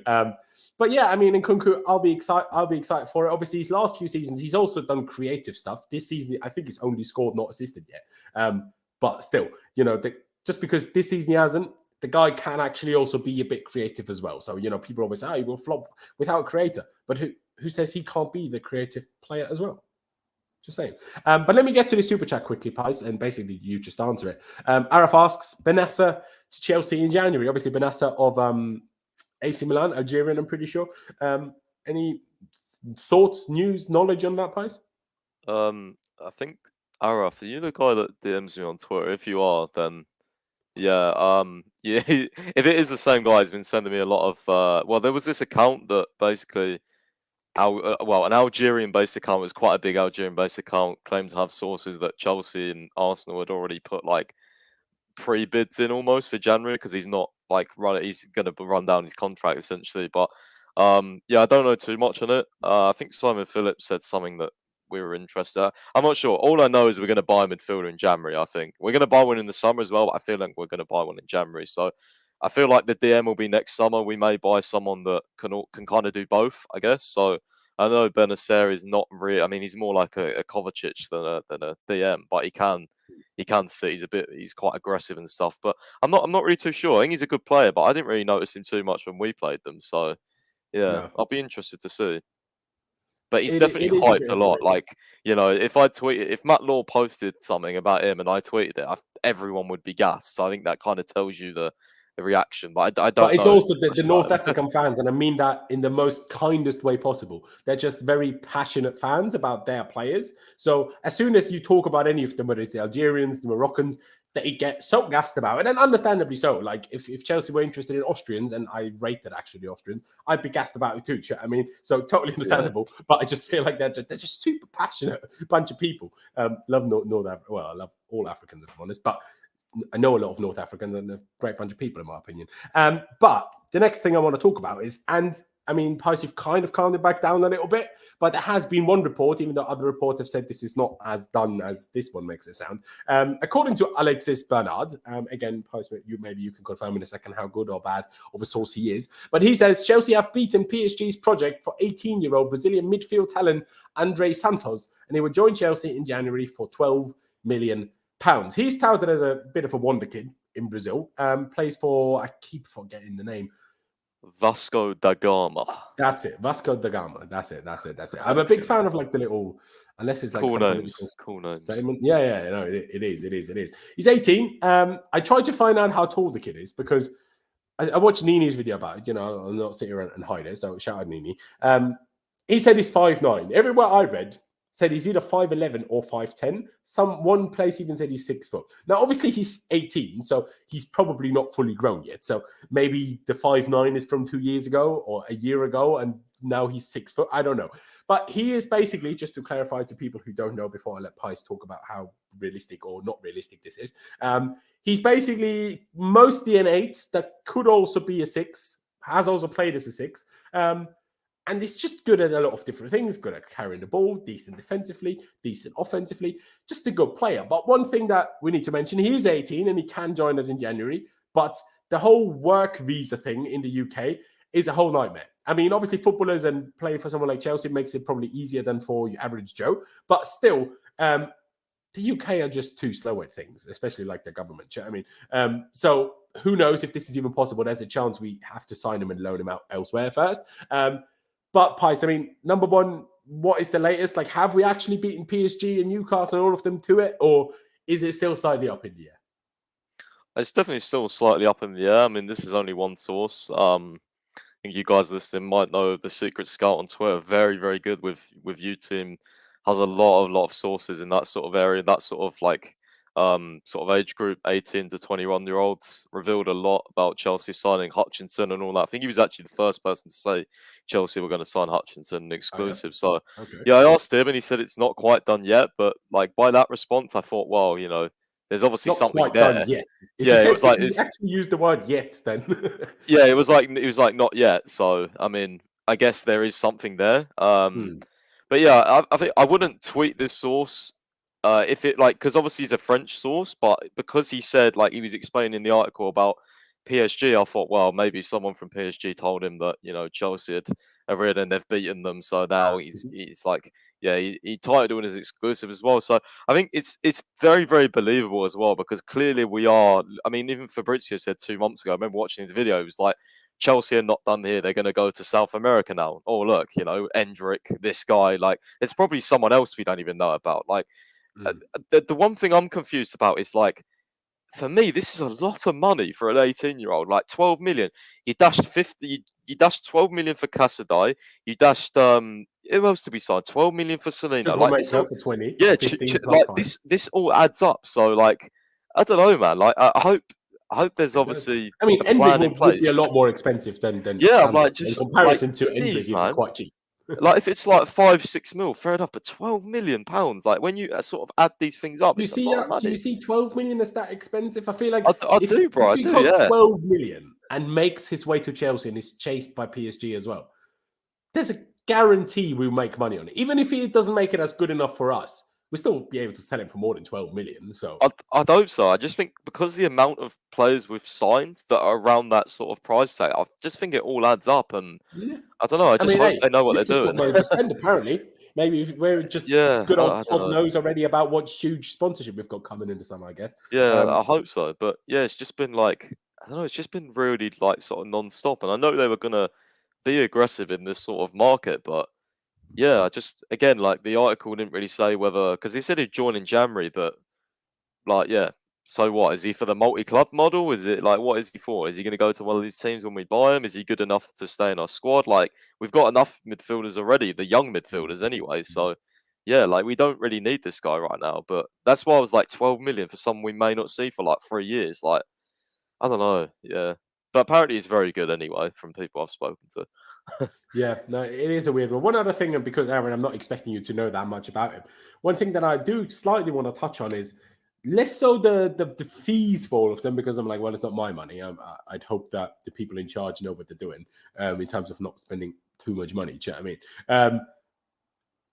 But yeah, I mean, in Nkunku, I'll be excited for it. Obviously, his last few seasons, he's also done creative stuff. This season, I think he's only scored, not assisted yet. But still, you know, just because this season he hasn't, the guy can actually also be a bit creative as well. So, you know, people always say, he will flop without a creator. But who says he can't be the creative player as well? Just saying. But let me get to the super chat quickly, Pies, and basically you just answer it. Araf asks, Benessa to Chelsea in January. Obviously, Benessa of AC Milan, Algerian, I'm pretty sure. Any thoughts, news, knowledge on that, Pies? I think, Araf, are you the guy that DMs me on Twitter? If you are, then yeah, yeah. If it is the same guy, he's been sending me a lot of. Well, there was this account that basically, an Algerian-based account, was quite a big Algerian-based account, claimed to have sources that Chelsea and Arsenal had already put like pre-bids in almost for January because he's not like he's going to run down his contract essentially. But yeah, I don't know too much on it. I think Simon Phillips said something that we were interested in. I'm not sure. All I know is we're going to buy a midfielder in January. I think we're going to buy one in the summer as well. But I feel like we're going to buy one in January. So I feel like the DM will be next summer. We may buy someone that can kind of do both, I guess. So I know Benacer is not really. I mean, he's more like a Kovacic than a DM, but he can sit. He's quite aggressive and stuff. But I'm not really too sure. I think he's a good player, but I didn't really notice him too much when we played them. So yeah, no. I'll be interested to see. But he's definitely hyped a lot. Like, you know, if Matt Law posted something about him and I tweeted it, everyone would be gassed. So I think that kind of tells you the reaction. But I don't know. But it's also the North African fans, and I mean that in the most kindest way possible. They're just very passionate fans about their players. So as soon as you talk about any of them, whether it's the Algerians, the Moroccans, they get so gassed about it, and understandably so. Like if Chelsea were interested in Austrians, and I rated actually the Austrians, I'd be gassed about it too. I mean, so totally understandable. Yeah. But I just feel like they're just super passionate bunch of people. Love North Africa. Well, I love all Africans if I'm honest, but I know a lot of North Africans and a great bunch of people in my opinion. But the next thing I want to talk about is, and I mean, Pius, you've kind of calmed it back down a little bit, but there has been one report, even though other reports have said this is not as done as this one makes it sound. According to Alexis Bernard, again, Pius, maybe you can confirm in a second how good or bad of a source he is, but he says Chelsea have beaten PSG's project for 18-year-old Brazilian midfield talent Andrey Santos, and he will join Chelsea in January for £12 million. He's touted as a bit of a wonder kid in Brazil. Plays for, I keep forgetting the name, Vasco da Gama. That's it, Vasco da Gama. That's it. I'm a big fan of like the little, unless it's like cool names. Statement. Yeah. No, it is. He's 18. I tried to find out how tall the kid is because I watched Nini's video about it. You know, I'll not sit here and hide it. So shout out Nini. He said he's 5'9". Everywhere I read said he's either 5'11" or 5'10". One place even said he's 6 foot. Now, obviously, he's 18, so he's probably not fully grown yet. So maybe the 5'9" is from 2 years ago or a year ago, and now he's 6 foot. I don't know. But he is basically, just to clarify to people who don't know before I let Pies talk about how realistic or not realistic this is, he's basically mostly an 8 that could also be a 6. has also played as a 6. And it's just good at a lot of different things. Good at carrying the ball, decent defensively, decent offensively. Just a good player. But one thing that we need to mention, he is 18 and he can join us in January. But the whole work visa thing in the UK is a whole nightmare. I mean, obviously, footballers and playing for someone like Chelsea makes it probably easier than for your average Joe. But still, the UK are just too slow at things, especially like the government. I mean, so who knows if this is even possible? There's a chance we have to sign him and loan him out elsewhere first. But Pice, I mean, number one, what is the latest? Like, have we actually beaten PSG and Newcastle and all of them to it? Or is it still slightly up in the air? It's definitely still slightly up in the air. I mean, this is only one source. I think you guys listening might know the Secret Scout on Twitter. Very, very good with you team. Has a lot of sources in that sort of area. That sort of like sort of age group, 18 to 21-year-olds, revealed a lot about Chelsea signing Hutchinson and all that. I think he was actually the first person to say Chelsea were going to sign Hutchinson exclusive. So yeah, I asked him and he said it's not quite done yet. But like by that response, I thought, well, you know, there's obviously not something quite there. Done yet. It was like you actually used the word "yet." Then yeah, it was like not yet. So I mean, I guess there is something there. But yeah, I think I wouldn't tweet this source if it like because obviously he's a French source, but because he said like he was explaining in the article about PSG, I thought, well, maybe someone from PSG told him that you know Chelsea had rid and they've beaten them, so now he's like, yeah, he titled it as exclusive as well. So I think it's very very believable as well because clearly we are. I mean, even Fabrizio said 2 months ago. I remember watching his video. It was like Chelsea are not done here. They're going to go to South America now. Oh look, you know, Endrick, this guy. Like it's probably someone else we don't even know about. Like the one thing I'm confused about is like. For me, this is a lot of money for an 18-year-old. Like 12 million. You dashed 50. You dashed 12 million for Casadei. You dashed who else did we sign? 12 million for Selena. Like this all, for 20. yeah, 15 like 5. this all adds up. So like I don't know, man. Like I hope there's obviously I mean, a plan in Endrick would place. be a lot more expensive than yeah, I'm Sandro. like just in comparison like, to Endrick, geez, it'd be quite cheap. Like if it's like 5-6 mil, fair enough, but 12 million pounds. Like when you sort of add these things up, Do you it's see a lot of that? money. Do you see 12 million as that expensive? I feel like I do, bro. I if he do, costs yeah. 12 million and makes his way to Chelsea and is chased by PSG as well, there's a guarantee we'll make money on it. Even if he doesn't make it as good enough for us, we'll still be able to sell him for more than 12 million. So I'd hope so. I just think because the amount of players we've signed that are around that sort of price tag, I just think it all adds up. And I don't know. I just hope they know what they're doing. Apparently, maybe we're just Yeah, good I old don't Todd know. knows already about what huge sponsorship we've got coming into summer, I guess. Yeah, I hope so. But yeah, it's just been like I don't know. It's just been really like sort of non-stop. And I know they were gonna be aggressive in this sort of market, but yeah, I just again like the article didn't really say whether because they said he'd join in January, but like yeah. So what? Is he for the multi-club model? Is it like what is he for? Is he going to go to one of these teams when we buy him? Is he good enough to stay in our squad? Like we've got enough midfielders already, the young midfielders anyway. So yeah, like we don't really need this guy right now. But that's why I was like 12 million for someone we may not see for like 3 years. Like I don't know. Yeah, but apparently he's very good anyway from people I've spoken to. Yeah, no, it is a weird one. One other thing, and because Aaron, I'm not expecting you to know that much about him. One thing that I do slightly want to touch on is less so the fees for all of them, because I'm like, well, it's not my money. I'd hope that the people in charge know what they're doing in terms of not spending too much money. Do you know what I mean?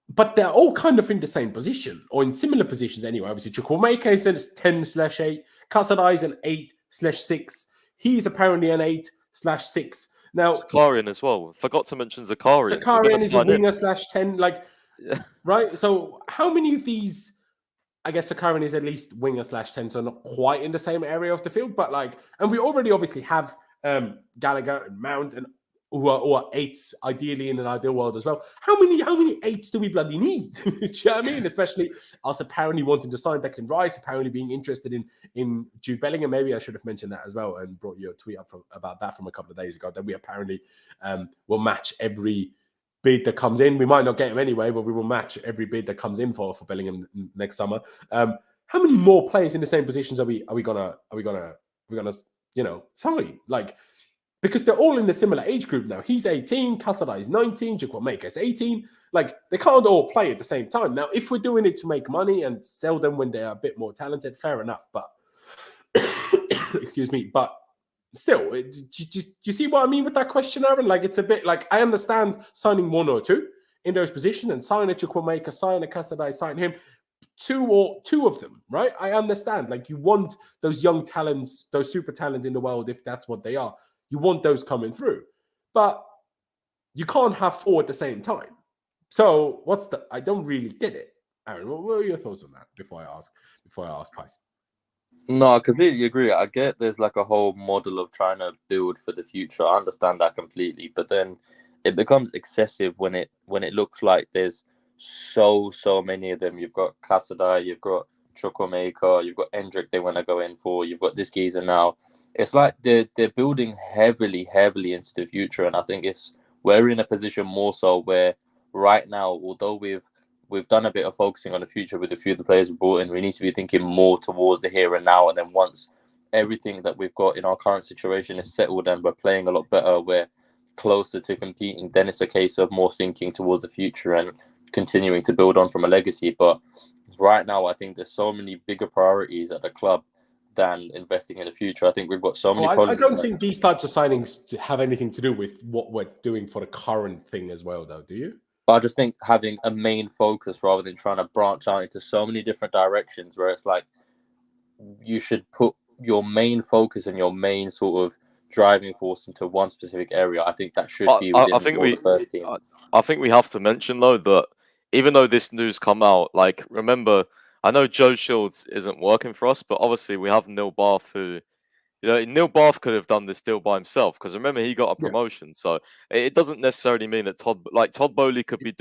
But they're all kind of in the same position or in similar positions anyway. Obviously, Chukwuemeka is 10/8. Casadei is an 8/6. He's apparently an 8/6. Now, Zakarian as well. Forgot to mention Zakarian. Zakarian is a winger/10. Like, right? So how many of these... I guess Zakarian is at least winger/10, so not quite in the same area of the field, but like, and we already obviously have Gallagher and Mount and who are eights, ideally in an ideal world as well. How many eights do we bloody need? Do you know what I mean? Especially us apparently wanting to sign Declan Rice, apparently being interested in Jude Bellingham. Maybe I should have mentioned that as well and brought you a tweet up about that from a couple of days ago, that we apparently will match every bid that comes in. We might not get him anyway, but we will match every bid that comes in for Bellingham next summer. How many more players in the same positions are we gonna sign? Like, because they're all in a similar age group now. He's 18, Casadei is 19, Chukwuemeka is 18. Like, they can't all play at the same time. Now, if we're doing it to make money and sell them when they're a bit more talented, fair enough. But excuse me, but still, do you see what I mean with that question, Aaron? Like, it's a bit like, I understand signing one or two in those positions and sign a Chukwuemeka, sign a Casadei, sign him. Two of them, right? I understand. Like, you want those young talents, those super talents in the world, if that's what they are. You want those coming through. But you can't have four at the same time. So I don't really get it. Aaron, what are your thoughts on that before I ask Pice? No, I completely agree. I get there's like a whole model of trying to build for the future. I understand that completely, but then it becomes excessive when it looks like there's so many of them. You've got Casadei, you've got Chukwuemeka, you've got Endrick they want to go in for, you've got this geezer now. It's like they're building heavily into the future, and I think we're in a position more so where right now, although we've done a bit of focusing on the future with a few of the players we brought in, we need to be thinking more towards the here and now. And then once everything that we've got in our current situation is settled and we're playing a lot better, we're closer to competing, then it's a case of more thinking towards the future and continuing to build on from a legacy. But right now, I think there's so many bigger priorities at the club than investing in the future. I think we've got so many I don't think these types of signings have anything to do with what we're doing for the current thing as well, though, do you? I just think having a main focus rather than trying to branch out into so many different directions, where it's like you should put your main focus and your main sort of driving force into one specific area. I think that should be within the first team. I think we have to mention, though, that even though this news come out, like, remember, I know Joe Shields isn't working for us, but obviously we have Neil Bath, who, Neil Bath could have done this deal by himself, because remember, he got a promotion. So it doesn't necessarily mean that Todd Boehly could have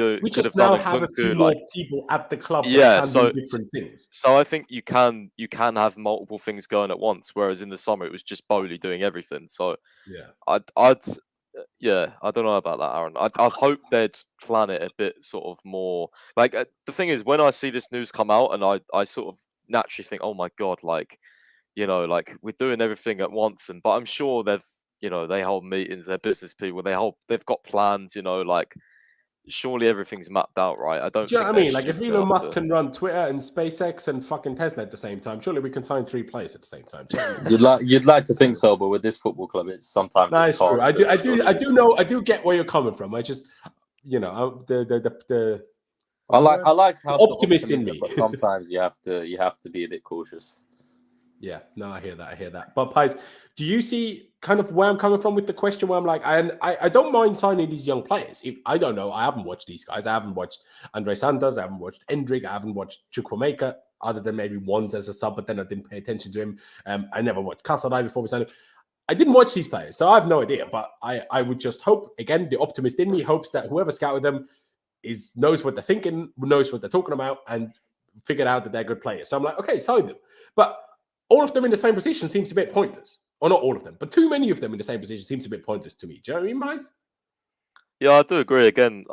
done it. Have a few more people at the club that can do different things. So I think you can have multiple things going at once, whereas in the summer it was just Boehly doing everything. So I don't know about that, Aaron. I'd hope they'd plan it a bit sort of more. Like, the thing is, when I see this news come out, and I sort of naturally think, oh my God, like, like, we're doing everything at once. But I'm sure they hold meetings, they're business people, they've got plans, like, surely everything's mapped out, right? I don't. Do you know what I mean? Like, if Elon Musk can run Twitter and SpaceX and fucking Tesla at the same time, surely we can sign 3 players at the same time. You'd like to think so, but with this football club, it's sometimes it's true. I do get where you're coming from. I just, I like how optimist in me, but sometimes you have to be a bit cautious. Yeah, no, I hear that. But Pies, do you see kind of where I'm coming from with the question? Where I'm like, I don't mind signing these young players. I don't know. I haven't watched these guys. I haven't watched Andrey Santos. I haven't watched Endrick. I haven't watched Chukwuemeka, other than maybe once as a sub. But then I didn't pay attention to him. I never watched Casadei before we signed him. I didn't watch these players, so I have no idea. But I would just hope, again, the optimist in me hopes that whoever scouted them knows what they're thinking, knows what they're talking about, and figured out that they're good players. So I'm like, okay, sign them. But all of them in the same position seems a bit pointless. Or not all of them, but too many of them in the same position seems a bit pointless to me. Do you know what I mean, guys? Yeah, I do agree. Again,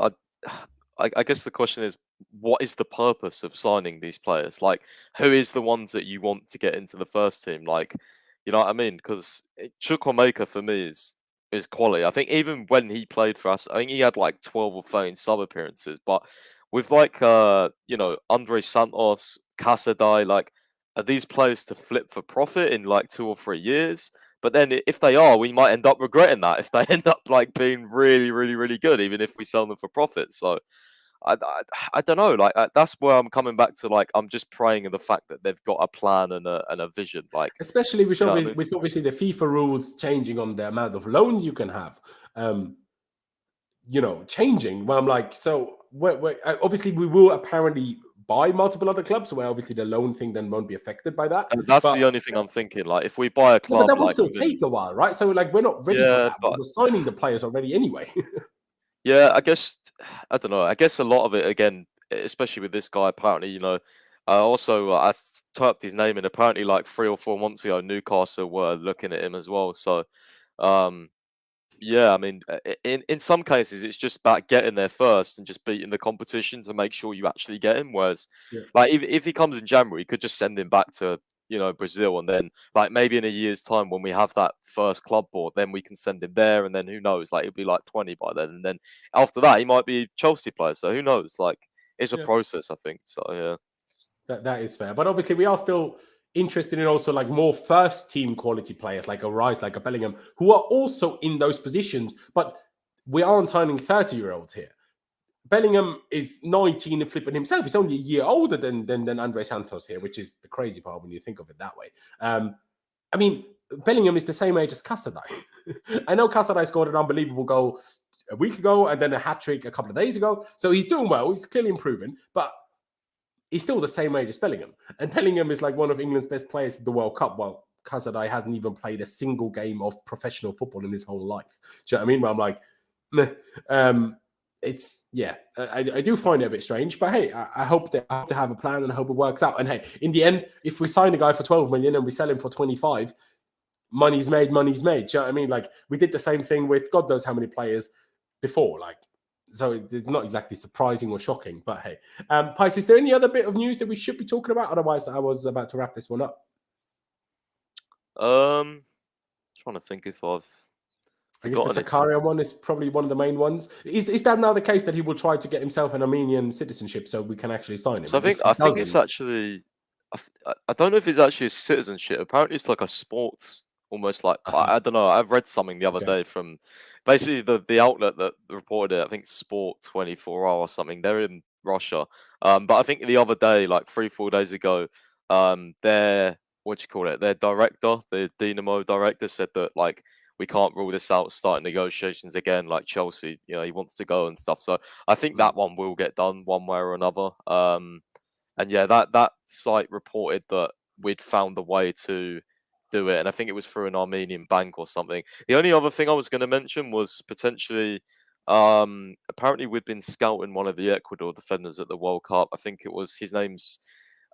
I guess the question is, what is the purpose of signing these players? Like, who is the ones that you want to get into the first team? Like, you know what I mean? Because Chukwuemeka for me is quality. I think even when he played for us, I think he had like 12 or 13 sub appearances. But with like Andrey Santos, Casadei, like, are these players to flip for profit in like 2 or 3 years? But then if they are, we might end up regretting that if they end up like being really, really, really good, even if we sell them for profit. So I don't know. Like, that's where I'm coming back to. Like, I'm just praying in the fact that they've got a plan and a vision. Like, especially with obviously the FIFA rules changing on the amount of loans you can have. Changing. Where I'm like, so obviously we will apparently buy multiple other clubs, where obviously the loan thing then won't be affected by that. And that's the only thing I'm thinking. Like, if we buy a club, that will still take a while, right? So like, we're not ready for that. But we're signing the players already anyway. Yeah, I guess, I don't know. I guess a lot of it, again, especially with this guy, apparently, I typed his name in. Apparently, like 3 or 4 months ago, Newcastle were looking at him as well. So, yeah, I mean, in some cases, it's just about getting there first and just beating the competition to make sure you actually get him. Whereas, like, if he comes in January, you could just send him back to, Brazil, and then, like, maybe in a year's time when we have that first club board, then we can send him there, and then who knows? Like, he'll be like 20 by then, and then after that, he might be a Chelsea player. So who knows? Like, it's a process, I think. So yeah, that is fair. But obviously, we are still interested in also like more first team quality players like a Rice, like a Bellingham, who are also in those positions, but we aren't signing 30-year-olds here. Bellingham is 19 and flipping himself. He's only a year older than Andrey Santos here, which is the crazy part when you think of it that way. I mean, Bellingham is the same age as Casadei. I know Casadei scored an unbelievable goal a week ago and then a hat-trick a couple of days ago. So he's doing well. He's clearly improving, but he's still the same age as Bellingham. And Bellingham is like one of England's best players at the World Cup. Well, Casadei hasn't even played a single game of professional football in his whole life. Do you know what I mean? But I'm like, meh. It's, yeah, I do find it a bit strange, but hey, I hope to have a plan and I hope it works out. And hey, in the end, if we sign a guy for 12 million and we sell him for 25, money's made. Do you know what I mean? Like, we did the same thing with God knows how many players before. Like, so it's not exactly surprising or shocking, but hey. Pice, is there any other bit of news that we should be talking about? Otherwise, I was about to wrap this one up. Trying to think if I've I guess the Zakaria one is probably one of the main ones. Is that now the case that he will try to get himself an Armenian citizenship so we can actually sign him? So I think it's actually, I don't know if it's actually a citizenship. Apparently it's like a sports, almost like, I don't know. I've read something the other day from basically the outlet that reported it. I think Sport 24 or something. They're in Russia. But I think the other day, like 3-4 days ago, their director, the Dynamo director said that like, we can't rule this out, starting negotiations again, like Chelsea, you know, he wants to go and stuff. So I think that one will get done one way or another. And yeah, that site reported that we'd found a way to do it. And I think it was through an Armenian bank or something. The only other thing I was going to mention was potentially, apparently we'd been scouting one of the Ecuador defenders at the World Cup. I think it was, his name's,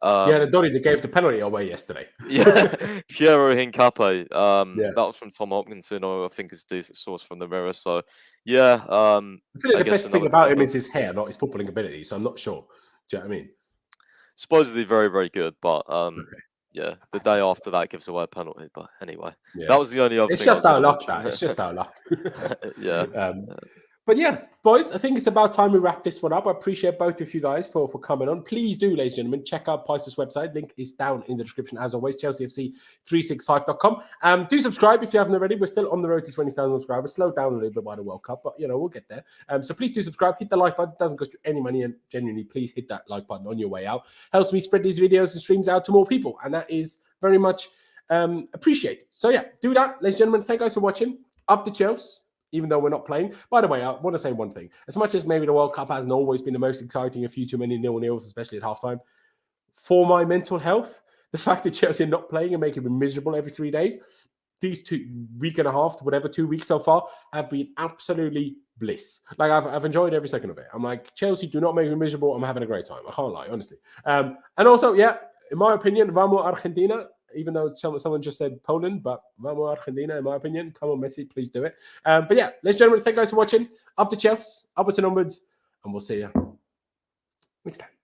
the Donny that gave the penalty away yesterday. Yeah, Piero Hincapié. That was from Tom Hopkinson, or I think it's a decent source from the Mirror. So, yeah. I feel like the best thing about him is his hair, not his footballing ability. So I'm not sure. Do you know what I mean? Supposedly very, very good, but yeah, the day after that gives away a penalty. But anyway, that was the only other thing. It's just our luck. It's just our luck. Yeah. But yeah, boys, I think it's about time we wrap this one up. I appreciate both of you guys for coming on. Please do, ladies and gentlemen, check out Pice's website. Link is down in the description as always, chelseafc365.com. Do subscribe if you haven't already. We're still on the road to 20,000 subscribers. Slowed down a little bit by the World Cup, but you know, we'll get there. So please do subscribe, hit the like button. It doesn't cost you any money, and genuinely, please hit that like button on your way out. Helps me spread these videos and streams out to more people, and that is very much appreciated. So yeah, do that, ladies and gentlemen. Thank you guys for watching. Up the Chelsea. Even though we're not playing. By the way, I want to say one thing. As much as maybe the World Cup hasn't always been the most exciting, a few too many 0-0s, especially at halftime, for my mental health, the fact that Chelsea are not playing and making me miserable every 3 days, these 2 week and a half, whatever, 2 weeks so far, have been absolutely bliss. Like, I've enjoyed every second of it. I'm like, Chelsea, do not make me miserable. I'm having a great time. I can't lie, honestly. And also, yeah, in my opinion, Vamos Argentina. Even though someone just said Poland, but Vamos Argentina, in my opinion. Come on, Messi, please do it. But yeah, ladies and gentlemen, thank you guys for watching. Up to Chelsea, upwards and onwards, and we'll see you next time.